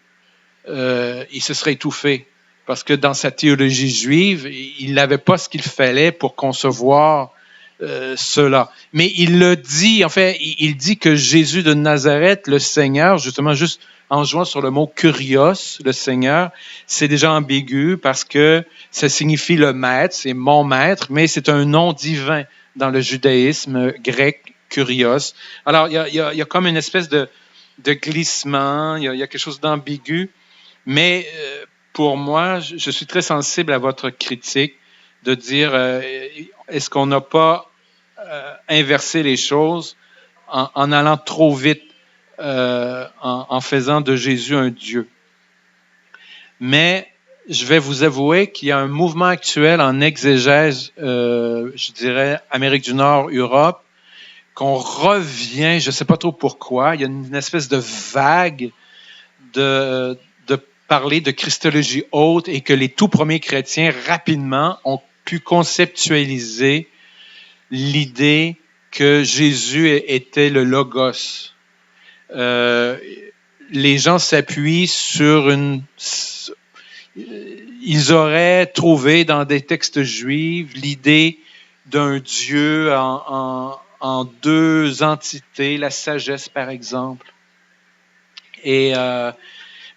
il se serait étouffé. Parce que dans sa théologie juive, il n'avait pas ce qu'il fallait pour concevoir cela. Mais il le dit, en fait, il dit que Jésus de Nazareth, le Seigneur, justement, juste en jouant sur le mot kurios, le Seigneur, c'est déjà ambigu parce que ça signifie le maître, c'est mon maître, mais c'est un nom divin dans le judaïsme grec, kurios. Alors, il y a comme une espèce de glissement, il y a quelque chose d'ambigu, mais pour moi, je suis très sensible à votre critique de dire est-ce qu'on n'a pas inversé les choses en allant trop vite, en faisant de Jésus un Dieu. Mais je vais vous avouer qu'il y a un mouvement actuel en exégèse, je dirais Amérique du Nord, Europe, qu'on revient, je ne sais pas trop pourquoi, il y a une espèce de vague de parler de christologie haute et que les tout premiers chrétiens, rapidement, ont pu conceptualiser l'idée que Jésus était le Logos. Les gens s'appuient sur ils auraient trouvé dans des textes juifs l'idée d'un Dieu en deux entités, la sagesse par exemple.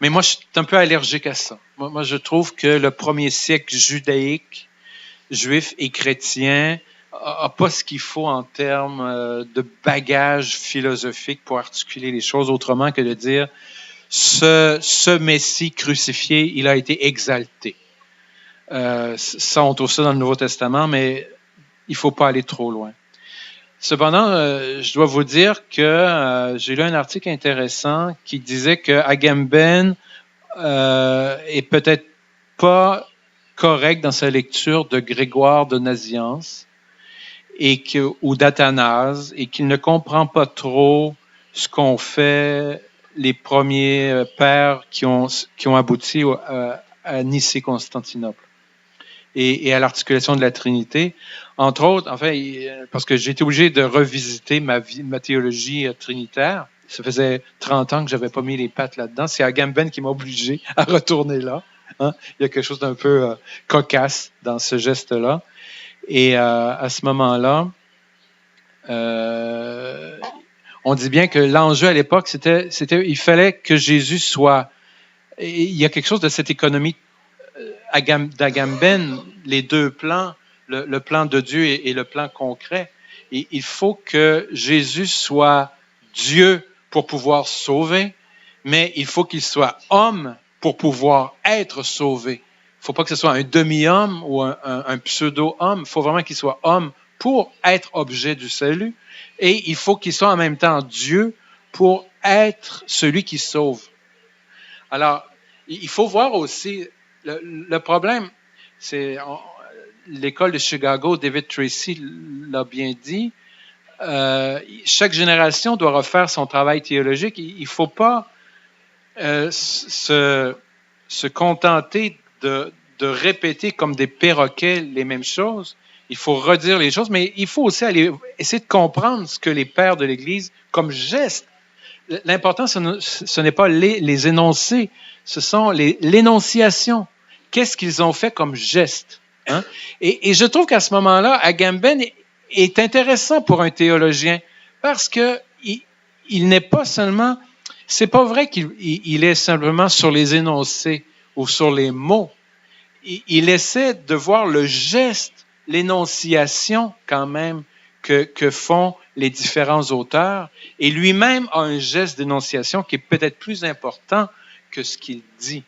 Mais moi, je suis un peu allergique à ça. Moi, je trouve que le premier siècle judaïque, juif et chrétien, n'a pas ce qu'il faut en termes de bagage philosophique pour articuler les choses autrement que de dire ce Messie crucifié, il a été exalté. Ça, on trouve ça dans le Nouveau Testament, mais il ne faut pas aller trop loin. Cependant, je dois vous dire que j'ai lu un article intéressant qui disait que Agamben est peut-être pas correct dans sa lecture de Grégoire de Nazianze ou d'Athanase et qu'il ne comprend pas trop ce qu'ont fait les premiers pères qui ont abouti à Nicée-Constantinople et à l'articulation de la Trinité. Entre autres, enfin, parce que j'ai été obligé de revisiter ma théologie trinitaire. Ça faisait 30 ans que j'avais pas mis les pattes là-dedans. C'est Agamben qui m'a obligé à retourner là. Hein? Il y a quelque chose d'un peu cocasse dans ce geste-là. Et à ce moment-là, on dit bien que l'enjeu à l'époque, c'était il fallait que Jésus soit... Il y a quelque chose de cette économie d'Agamben, les deux plans, le plan de Dieu et le plan concret. Et il faut que Jésus soit Dieu pour pouvoir sauver, mais il faut qu'il soit homme pour pouvoir être sauvé. Il ne faut pas que ce soit un demi-homme ou un pseudo-homme. Il faut vraiment qu'il soit homme pour être objet du salut. Et il faut qu'il soit en même temps Dieu pour être celui qui sauve. Alors, il faut voir aussi, le problème, c'est l'école de Chicago, David Tracy l'a bien dit, chaque génération doit refaire son travail théologique. Il ne faut pas se contenter de répéter comme des perroquets les mêmes choses. Il faut redire les choses, mais il faut aussi aller essayer de comprendre ce que les pères de l'Église, comme geste. L'important, ce n'est pas les énoncés, ce sont l'énonciation. Qu'est-ce qu'ils ont fait comme geste? Hein? Et je trouve qu'à ce moment-là, Agamben est intéressant pour un théologien parce que il n'est pas seulement... C'est pas vrai qu'il est simplement sur les énoncés ou sur les mots. Il essaie de voir le geste, l'énonciation quand même que font les différents auteurs. Et lui-même a un geste d'énonciation qui est peut-être plus important que ce qu'il dit.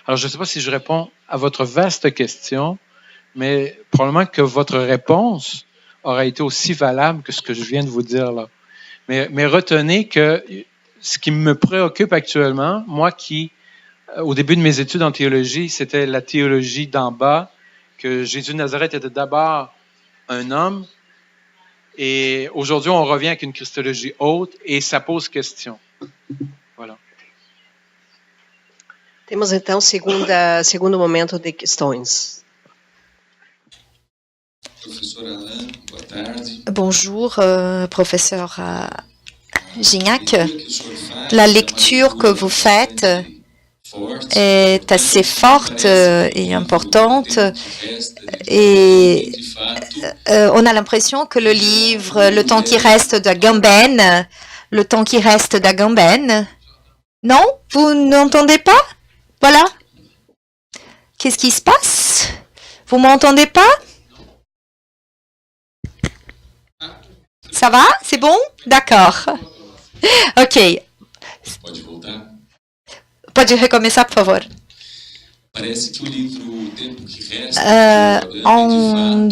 Alors, je ne sais pas si je réponds à votre vaste question, mais probablement que votre réponse aura été aussi valable que ce que je viens de vous dire là. Mais retenez que ce qui me préoccupe actuellement, moi qui, au début de mes études en théologie, c'était la théologie d'en bas, que Jésus de Nazareth était d'abord un homme, et aujourd'hui on revient avec une christologie haute, et ça pose question. Voilà. Temos então segundo momento de questões. Bonjour, professeur Gignac. La lecture que vous faites est assez forte et importante. Et on a l'impression que le livre Le temps qui reste d'Agamben, Le temps qui reste d'Agamben, non? Vous n'entendez pas? Voilà. Qu'est-ce qui se passe? Vous m'entendez pas? Ça va? C'est bon? D'accord. Ok. Pode recomeçar, por favor. On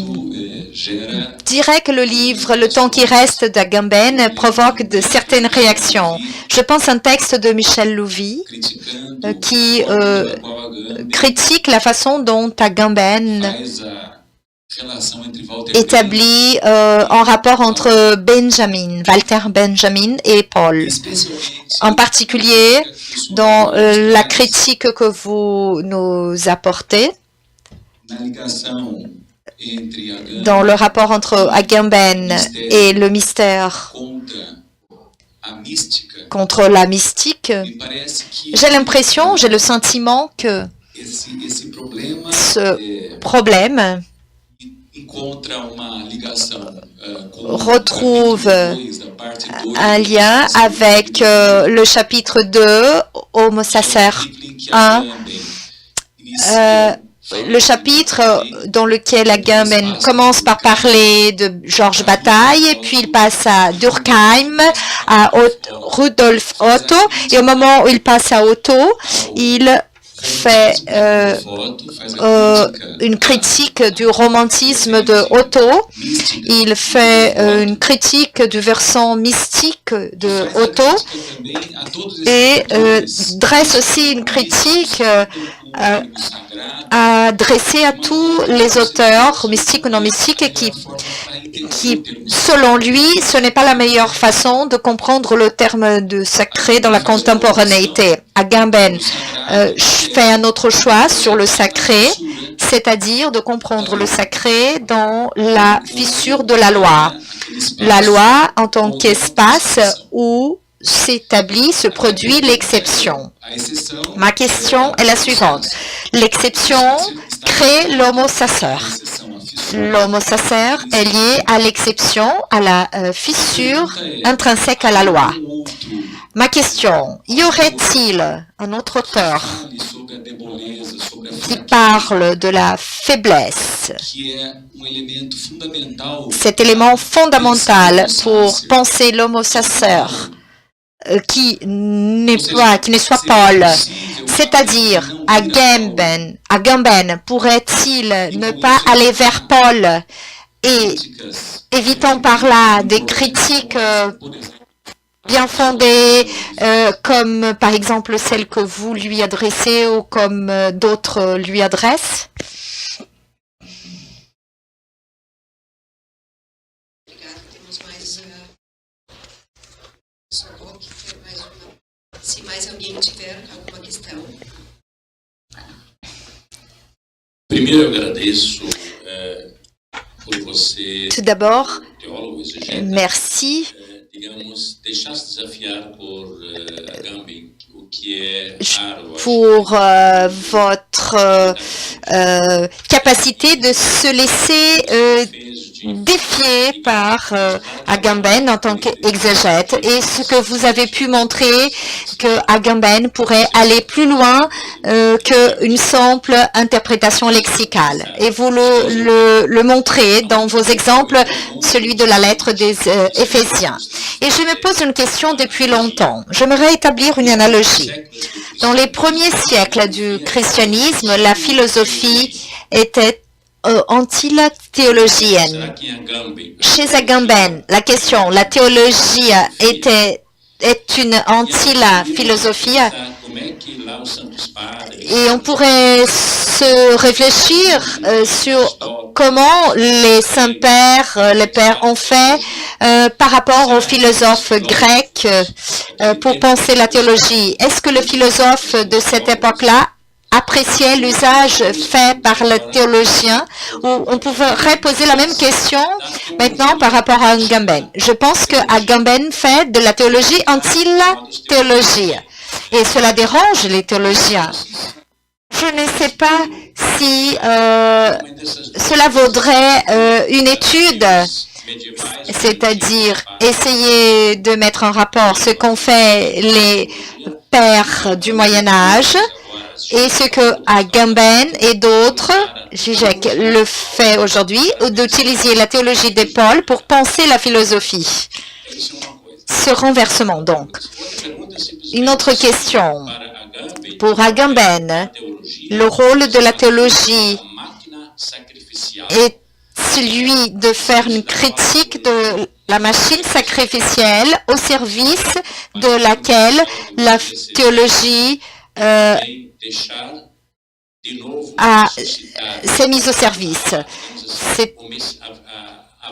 dirait que le livre Le temps qui reste d'Agamben provoque de certaines réactions. Je pense à un texte de Michel Louvi qui critique la façon dont Agamben établit un rapport entre Walter Benjamin et Paul. En particulier, dans la critique que vous nous apportez, dans le rapport entre Agamben et le mystère contre la mystique, j'ai l'impression, j'ai le sentiment que ce problème retrouve un lien avec le chapitre 2, Homo Sacer 1, le chapitre dans lequel Agamben commence par parler de Georges Bataille, et puis il passe à Durkheim, à Rudolf Otto, et au moment où il passe à Otto, il fait une critique du romantisme de Otto, il fait une critique du versant mystique de Otto et dresse aussi une critique adressée à tous les auteurs mystiques ou non mystiques et qui, selon lui, ce n'est pas la meilleure façon de comprendre le terme de sacré dans la contemporanéité. Agamben fait un autre choix sur le sacré, c'est-à-dire de comprendre le sacré dans la fissure de la loi. La loi en tant qu'espace où s'établit, se produit l'exception. Ma question est la suivante. L'exception crée l'homo sacer. L'homo sacer est lié à l'exception, à la fissure intrinsèque à la loi. Ma question, y aurait-il un autre auteur qui parle de la faiblesse, cet élément fondamental pour penser l'homo sacer, qui ne soit Paul, c'est-à-dire Agamben pourrait-il ne pas aller vers Paul et évitant par là des critiques bien fondées, comme par exemple celle que vous lui adressez ou comme d'autres lui adressent? Se mais alguém tiver alguma questão. Primeiro, eu agradeço por você. Tout d'abord, merci pour votre capacité de se laisser défié par Agamben en tant qu'exégète et ce que vous avez pu montrer que Agamben pourrait aller plus loin qu'une simple interprétation lexicale. Et vous le montrez dans vos exemples, celui de la lettre des Éphésiens. Et je me pose une question depuis longtemps. J'aimerais établir une analogie. Dans les premiers siècles du christianisme, la philosophie était anti-théologienne. Chez Agamben, la question, la théologie est une anti-philosophie et on pourrait se réfléchir sur comment les saints-pères, les pères ont fait par rapport aux philosophes grecs pour penser la théologie. Est-ce que le philosophe de cette époque-là appréciait l'usage fait par le théologien, ou on pourrait poser la même question maintenant par rapport à Agamben. Je pense que Agamben fait de la théologie anti-théologie. et cela dérange les théologiens. Je ne sais pas si cela vaudrait une étude, c'est-à-dire essayer de mettre en rapport ce qu'ont fait les pères du Moyen-Âge et ce que Agamben et d'autres, Zizek le fait aujourd'hui, d'utiliser la théologie des pôles pour penser la philosophie. Ce renversement, donc. Une autre question. Pour Agamben, le rôle de la théologie est celui de faire une critique de la machine sacrificielle au service de laquelle la théologie s'est mise au service.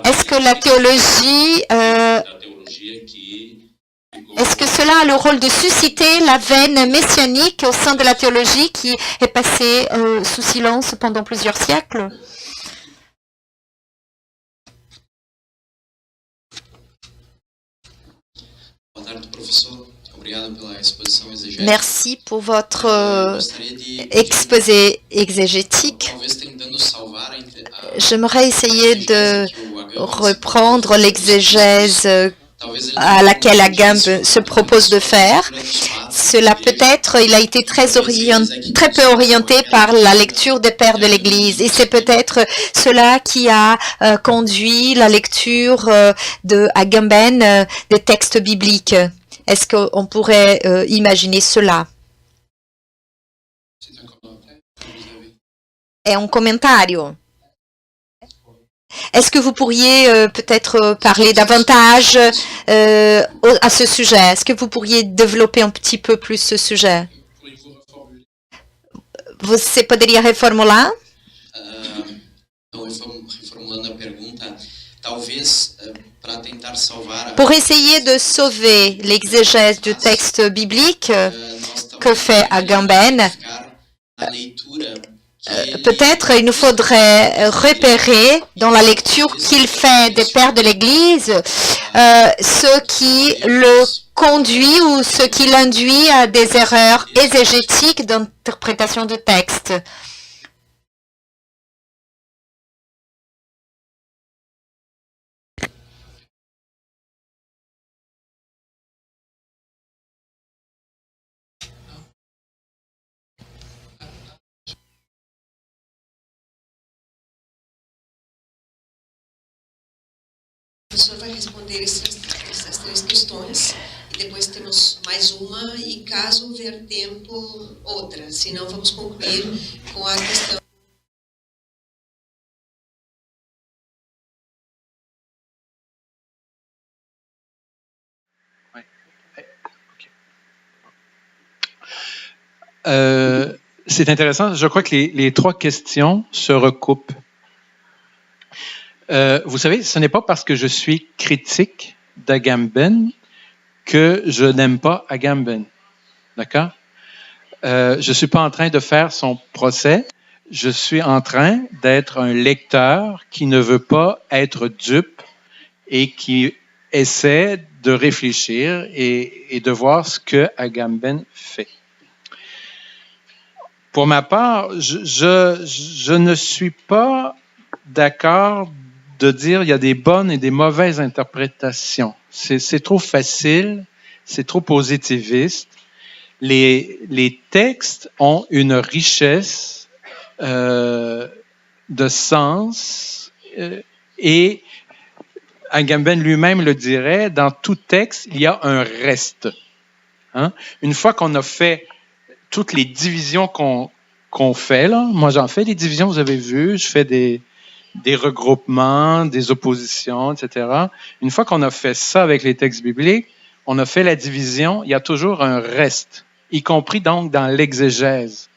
Est-ce que la théologie, est-ce que cela a le rôle de susciter la veine messianique au sein de la théologie qui est passée sous silence pendant plusieurs siècles? Merci pour votre exposé exégétique. J'aimerais essayer de reprendre l'exégèse à laquelle Agamben se propose de faire. Cela peut-être, il a été très peu orienté par la lecture des pères de l'Église et c'est peut-être cela qui a conduit la lecture de Agamben des textes bibliques. Est-ce qu'on pourrait imaginer cela? È un commentario. Est-ce que vous pourriez peut-être parler davantage à ce sujet? Est-ce que vous pourriez développer un petit peu plus ce sujet? Você poderia reformular? Pour essayer de sauver l'exégèse du texte biblique que fait Agamben, peut-être il nous faudrait repérer dans la lecture qu'il fait des pères de l'Église ce qui le conduit ou ce qui l'induit à des erreurs exégétiques d'interprétation du texte. O professor vai responder essas três questões e depois temos mais uma e caso houver tempo, outra. Senão vamos concluir com a questão. C'est intéressant. Je crois que les trois questions se recoupent. Vous savez, ce n'est pas parce que je suis critique d'Agamben que je n'aime pas Agamben. D'accord? Je ne suis pas en train de faire son procès. Je suis en train d'être un lecteur qui ne veut pas être dupe et qui essaie de réfléchir et de voir ce que Agamben fait. Pour ma part, je ne suis pas d'accord de dire il y a des bonnes et des mauvaises interprétations. C'est trop facile, c'est trop positiviste. Les textes ont une richesse de sens et Agamben lui-même le dirait, dans tout texte, il y a un reste. Hein? Une fois qu'on a fait toutes les divisions qu'on fait, là, moi j'en fais des divisions, vous avez vu, je fais des regroupements, des oppositions, etc. Une fois qu'on a fait ça avec les textes bibliques, on a fait la division, il y a toujours un reste, y compris donc dans l'exégèse.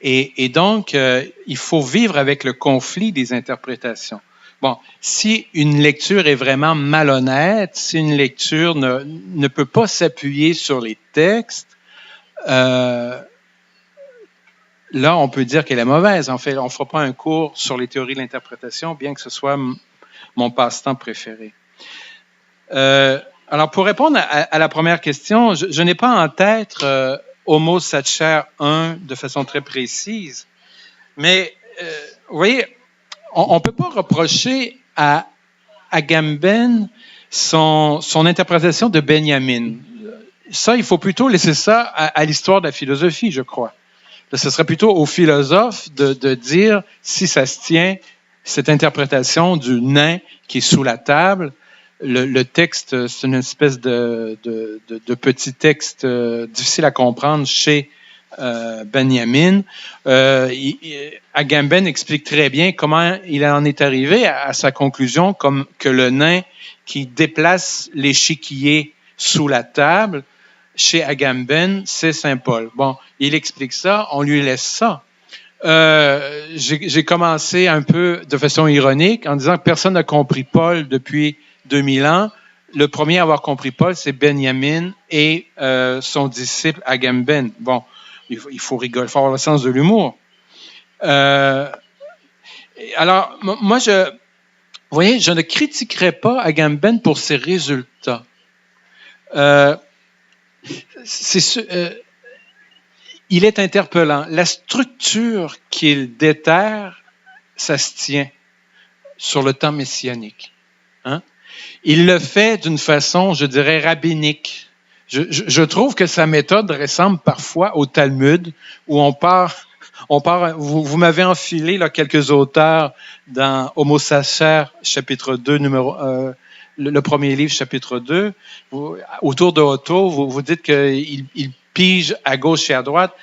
Et donc, il faut vivre avec le conflit des interprétations. Bon, si une lecture est vraiment malhonnête, si une lecture ne peut pas s'appuyer sur les textes, là, on peut dire qu'elle est mauvaise. En fait, on ne fera pas un cours sur les théories de l'interprétation, bien que ce soit mon passe-temps préféré. Alors, pour répondre à la première question, je n'ai pas en tête Homo Sacer 1 de façon très précise, mais vous voyez, on ne peut pas reprocher à Agamben son interprétation de Benjamin. Ça, il faut plutôt laisser ça à l'histoire de la philosophie, je crois. Ce serait plutôt aux philosophes de dire si ça se tient, cette interprétation du nain qui est sous la table. Le texte, c'est une espèce de petit texte difficile à comprendre chez Benjamin. Agamben explique très bien comment il en est arrivé à sa conclusion, comme que le nain qui déplace l'échiquier sous la table, chez Agamben, c'est Saint Paul. Bon, il explique ça, on lui laisse ça. J'ai commencé un peu de façon ironique en disant que personne n'a compris Paul depuis 2000 ans. Le premier à avoir compris Paul, c'est Benjamin et son disciple Agamben. Bon, il faut rigoler, il faut avoir le sens de l'humour. Alors, moi, vous voyez, je ne critiquerai pas Agamben pour ses résultats. Il est interpellant. La structure qu'il déterre, ça se tient sur le temps messianique. Hein? Il le fait d'une façon, je dirais, rabbinique. Je trouve que sa méthode ressemble parfois au Talmud, où on part. Vous m'avez enfilé là, quelques auteurs dans Homo Sacer, chapitre 2, le premier livre, chapitre 2. Autour de Otto, vous dites qu'il pige à gauche et à droite.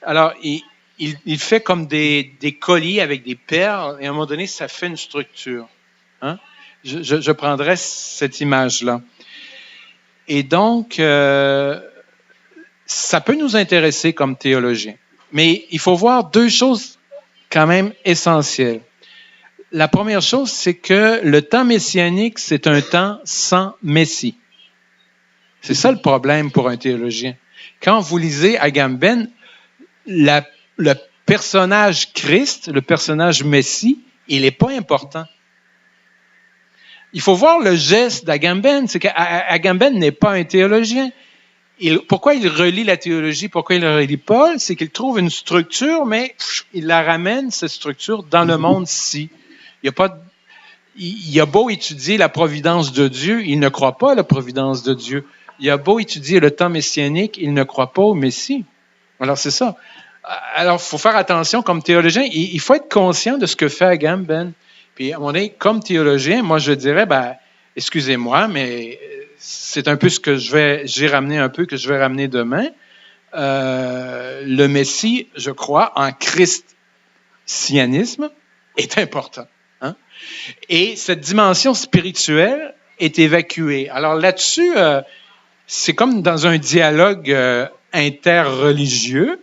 Alors, il fait comme des colliers avec des perles, et à un moment donné, ça fait une structure. Hein? Je prendrais cette image-là. Et donc, ça peut nous intéresser comme théologiens. Mais il faut voir deux choses quand même essentielles. La première chose, c'est que le temps messianique, c'est un temps sans Messie. C'est ça le problème pour un théologien. Quand vous lisez Agamben, le personnage Christ, le personnage Messie, il n'est pas important. Il faut voir le geste d'Agamben, c'est qu'Agamben n'est pas un théologien. Pourquoi il relie la théologie, pourquoi il relie Paul, c'est qu'il trouve une structure, mais il la ramène, cette structure, dans le monde-ci. Il a beau étudier la providence de Dieu, il ne croit pas à la providence de Dieu. Il a beau étudier le temps messianique, il ne croit pas au Messie. Alors, c'est ça. Alors, il faut faire attention comme théologien. Il faut être conscient de ce que fait Agamben. Puis, à un moment donné, comme théologien, moi, je dirais, excusez-moi, mais c'est un peu ce que j'ai ramené un peu, que je vais ramener demain. Le Messie, je crois, en christianisme, est important. Hein? Et cette dimension spirituelle est évacuée. Alors là-dessus, c'est comme dans un dialogue interreligieux.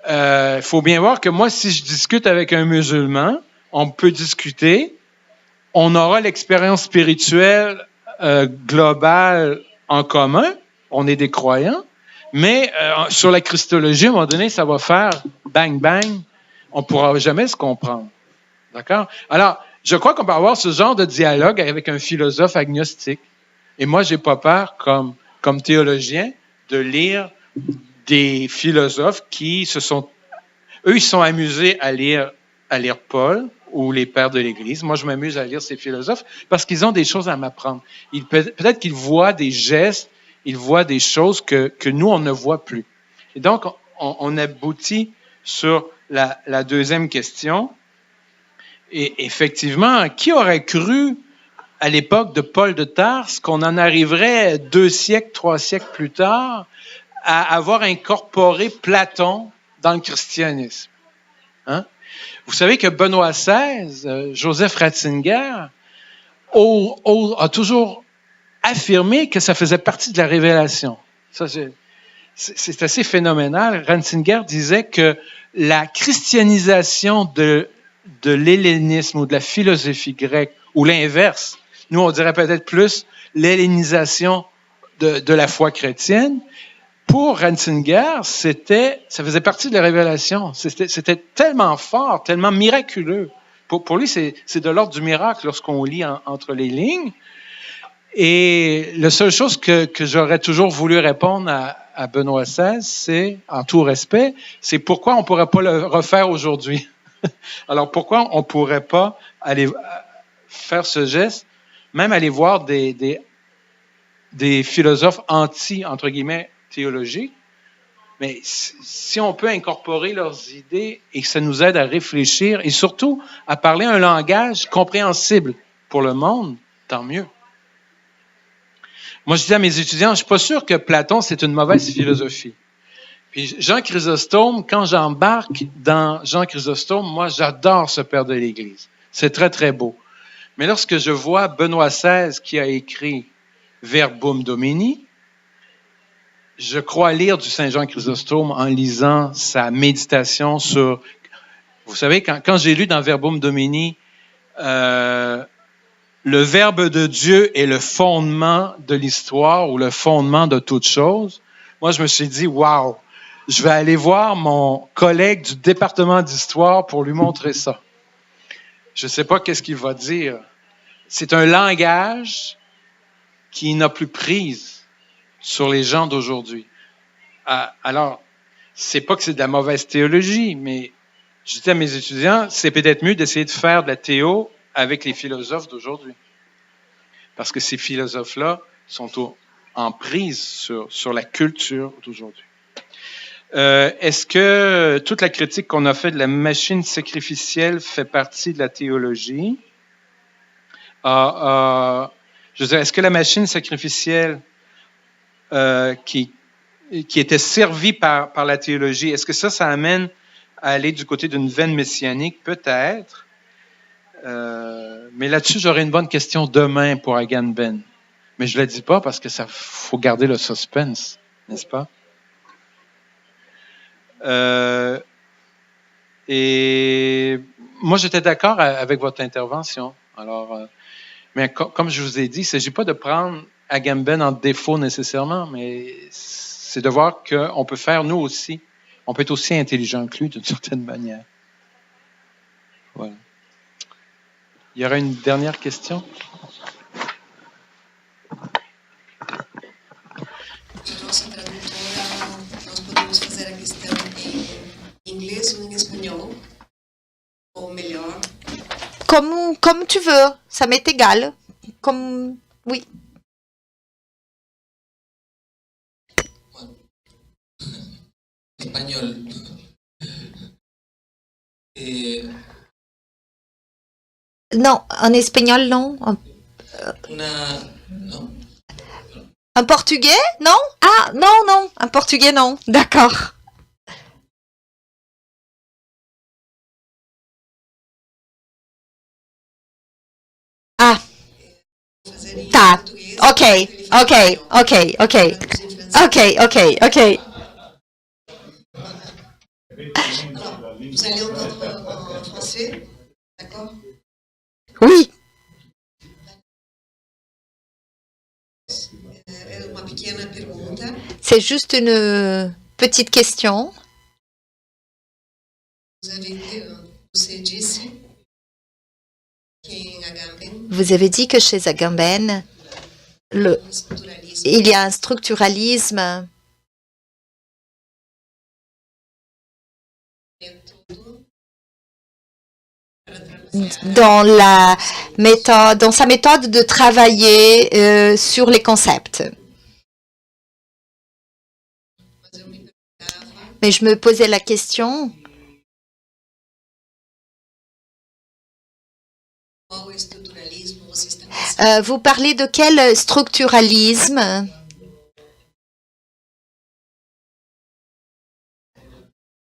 Il faut bien voir que moi, si je discute avec un musulman, on peut discuter, on aura l'expérience spirituelle globale en commun, on est des croyants, mais sur la christologie, à un moment donné, ça va faire bang, bang, on ne pourra jamais se comprendre. D'accord? Alors, je crois qu'on peut avoir ce genre de dialogue avec un philosophe agnostique. Et moi, je n'ai pas peur, comme théologien, de lire des philosophes qui se sont amusés à lire Paul ou les pères de l'Église. Moi, je m'amuse à lire ces philosophes parce qu'ils ont des choses à m'apprendre. Peut-être qu'ils voient des gestes, ils voient des choses que nous, on ne voit plus. Et donc, on aboutit sur la deuxième question. Et effectivement, qui aurait cru à l'époque de Paul de Tarse qu'on en arriverait 2 siècles, 3 siècles plus tard à avoir incorporé Platon dans le christianisme? Hein? Vous savez que Benoît XVI, Joseph Ratzinger, a toujours affirmé que ça faisait partie de la révélation. Ça, c'est assez phénoménal. Ratzinger disait que la christianisation de l'hellénisme ou de la philosophie grecque, ou l'inverse, nous on dirait peut-être plus l'hellénisation de la foi chrétienne, pour Ratzinger, ça faisait partie de la révélation. C'était tellement fort, tellement miraculeux. Pour lui, c'est de l'ordre du miracle lorsqu'on lit entre les lignes. Et la seule chose que j'aurais toujours voulu répondre à Benoît XVI, c'est, en tout respect, c'est pourquoi on ne pourrait pas le refaire aujourd'hui. Alors, pourquoi on ne pourrait pas aller faire ce geste, même aller voir des philosophes entre guillemets, théologiques, mais si on peut incorporer leurs idées et que ça nous aide à réfléchir et surtout à parler un langage compréhensible pour le monde, tant mieux. Moi, je dis à mes étudiants, je ne suis pas sûr que Platon, c'est une mauvaise philosophie. Puis Jean Chrysostome, quand j'embarque dans Jean Chrysostome, moi, j'adore ce père de l'Église. C'est très, très beau. Mais lorsque je vois Benoît XVI qui a écrit Verbum Domini, je crois lire du Saint Jean Chrysostome en lisant sa méditation sur... Vous savez, quand j'ai lu dans Verbum Domini, le Verbe de Dieu est le fondement de l'histoire ou le fondement de toute chose. Moi, je me suis dit, wow, je vais aller voir mon collègue du département d'histoire pour lui montrer ça. Je ne sais pas qu'est-ce qu'il va dire. C'est un langage qui n'a plus prise sur les gens d'aujourd'hui. Alors, c'est pas que c'est de la mauvaise théologie, mais je dis à mes étudiants, c'est peut-être mieux d'essayer de faire de la théo avec les philosophes d'aujourd'hui. Parce que ces philosophes-là sont en prise sur la culture d'aujourd'hui. Est-ce que toute la critique qu'on a faite de la machine sacrificielle fait partie de la théologie? Je veux dire, est-ce que la machine sacrificielle qui était servie par la théologie, est-ce que ça amène à aller du côté d'une veine messianique? Peut-être. Mais là-dessus, j'aurai une bonne question demain pour Agamben. Mais je ne le dis pas parce que ça faut garder le suspense, n'est-ce pas? Et moi, j'étais d'accord avec votre intervention. Alors, mais comme je vous ai dit, il ne s'agit pas de prendre Agamben en défaut nécessairement, mais c'est de voir qu'on peut faire nous aussi. On peut être aussi intelligent que lui d'une certaine manière. Voilà. Il y aura une dernière question? Nossa tradutora, nós podemos fazer a questão em inglês ou em espanhol, ou melhor. Comme tu veux, ça m'est égal. Comme, oui. Español. Non, en espagnol, non. Non. Un portugais, non? Ah, non, un portugais, non. D'accord. Ah, tá. Ok. Vous allez entendre en français, d'accord? Oui. Uma pequena pergunta. C'est juste une petite question. Você disse que em Agamben Vous avez dit que chez Agamben, il y a un structuralisme dans sa méthode de travailler sur les concepts. Mais je me posais la question, vous parlez de quel structuralisme?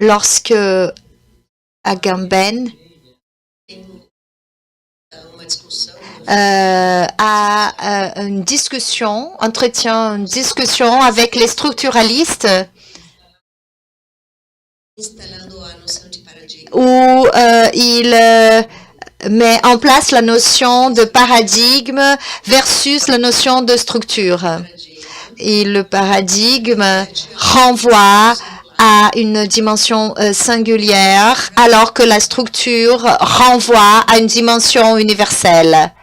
Lorsque Agamben entretient une discussion avec les structuralistes où il met en place la notion de paradigme versus la notion de structure. Et le paradigme renvoie à une dimension singulière, alors que la structure renvoie à une dimension universelle.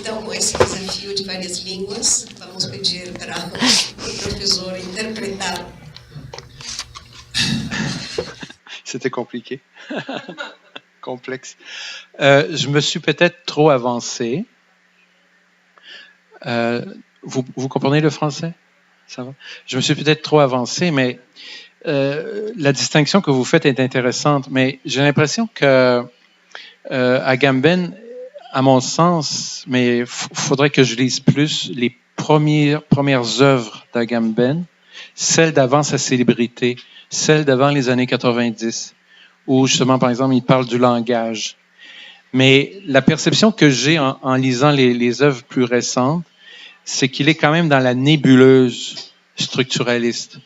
Então, com esse desafio de várias línguas, vamos pedir para o professor interpretar. C'était compliqué. Complexe. Je me suis peut-être trop avancé. Vous comprenez le français? Ça va? Je me suis peut-être trop avancé, mais la distinction que vous faites est intéressante. Mais j'ai l'impression que Agamben, à mon sens, mais il faudrait que je lise plus les premières œuvres d'Agamben, celles d'avant sa célébrité, celles d'avant les années 90, où justement, par exemple, il parle du langage. Mais la perception que j'ai en lisant les œuvres plus récentes, c'est qu'il est quand même dans la nébuleuse structuraliste.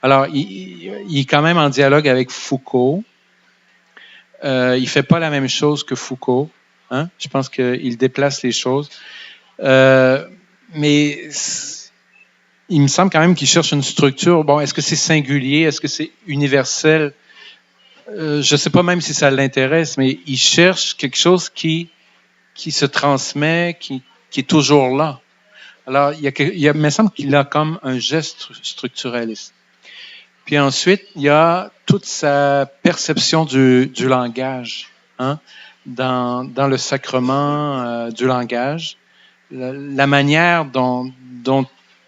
Alors, il est quand même en dialogue avec Foucault. Il fait pas la même chose que Foucault. Hein? Je pense qu'il déplace les choses. Mais il me semble quand même qu'il cherche une structure. Bon, est-ce que c'est singulier? Est-ce que c'est universel? Je ne sais pas même si ça l'intéresse, mais il cherche quelque chose qui se transmet, qui est toujours là. Alors, il me semble qu'il a comme un geste structuraliste. Puis ensuite, il y a toute sa perception du langage, hein, dans le sacrement du langage. La manière dont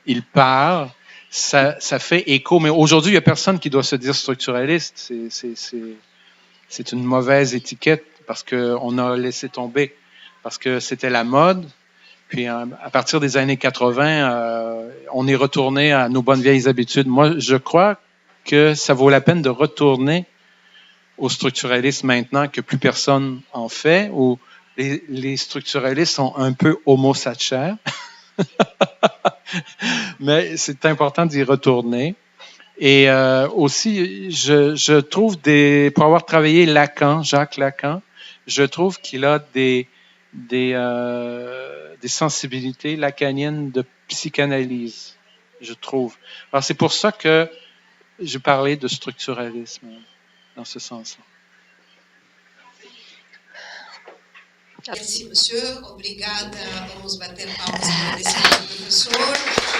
il parle, ça fait écho. Mais aujourd'hui, il n'y a personne qui doit se dire structuraliste. C'est une mauvaise étiquette parce qu'on a laissé tomber, parce que c'était la mode. Puis à partir des années 80, on est retourné à nos bonnes vieilles habitudes. Moi, je crois que ça vaut la peine de retourner au structuralisme maintenant que plus personne en fait, où les structuralistes sont un peu homo satcher. Mais c'est important d'y retourner. Et aussi, je trouve pour avoir travaillé Lacan, Jacques Lacan, je trouve qu'il a des sensibilités lacaniennes de psychanalyse, je trouve. Alors, c'est pour ça que je parlais de structuralisme dans ce sens-là. Merci, monsieur. Obrigada. Vamos bater palmas para esse professor.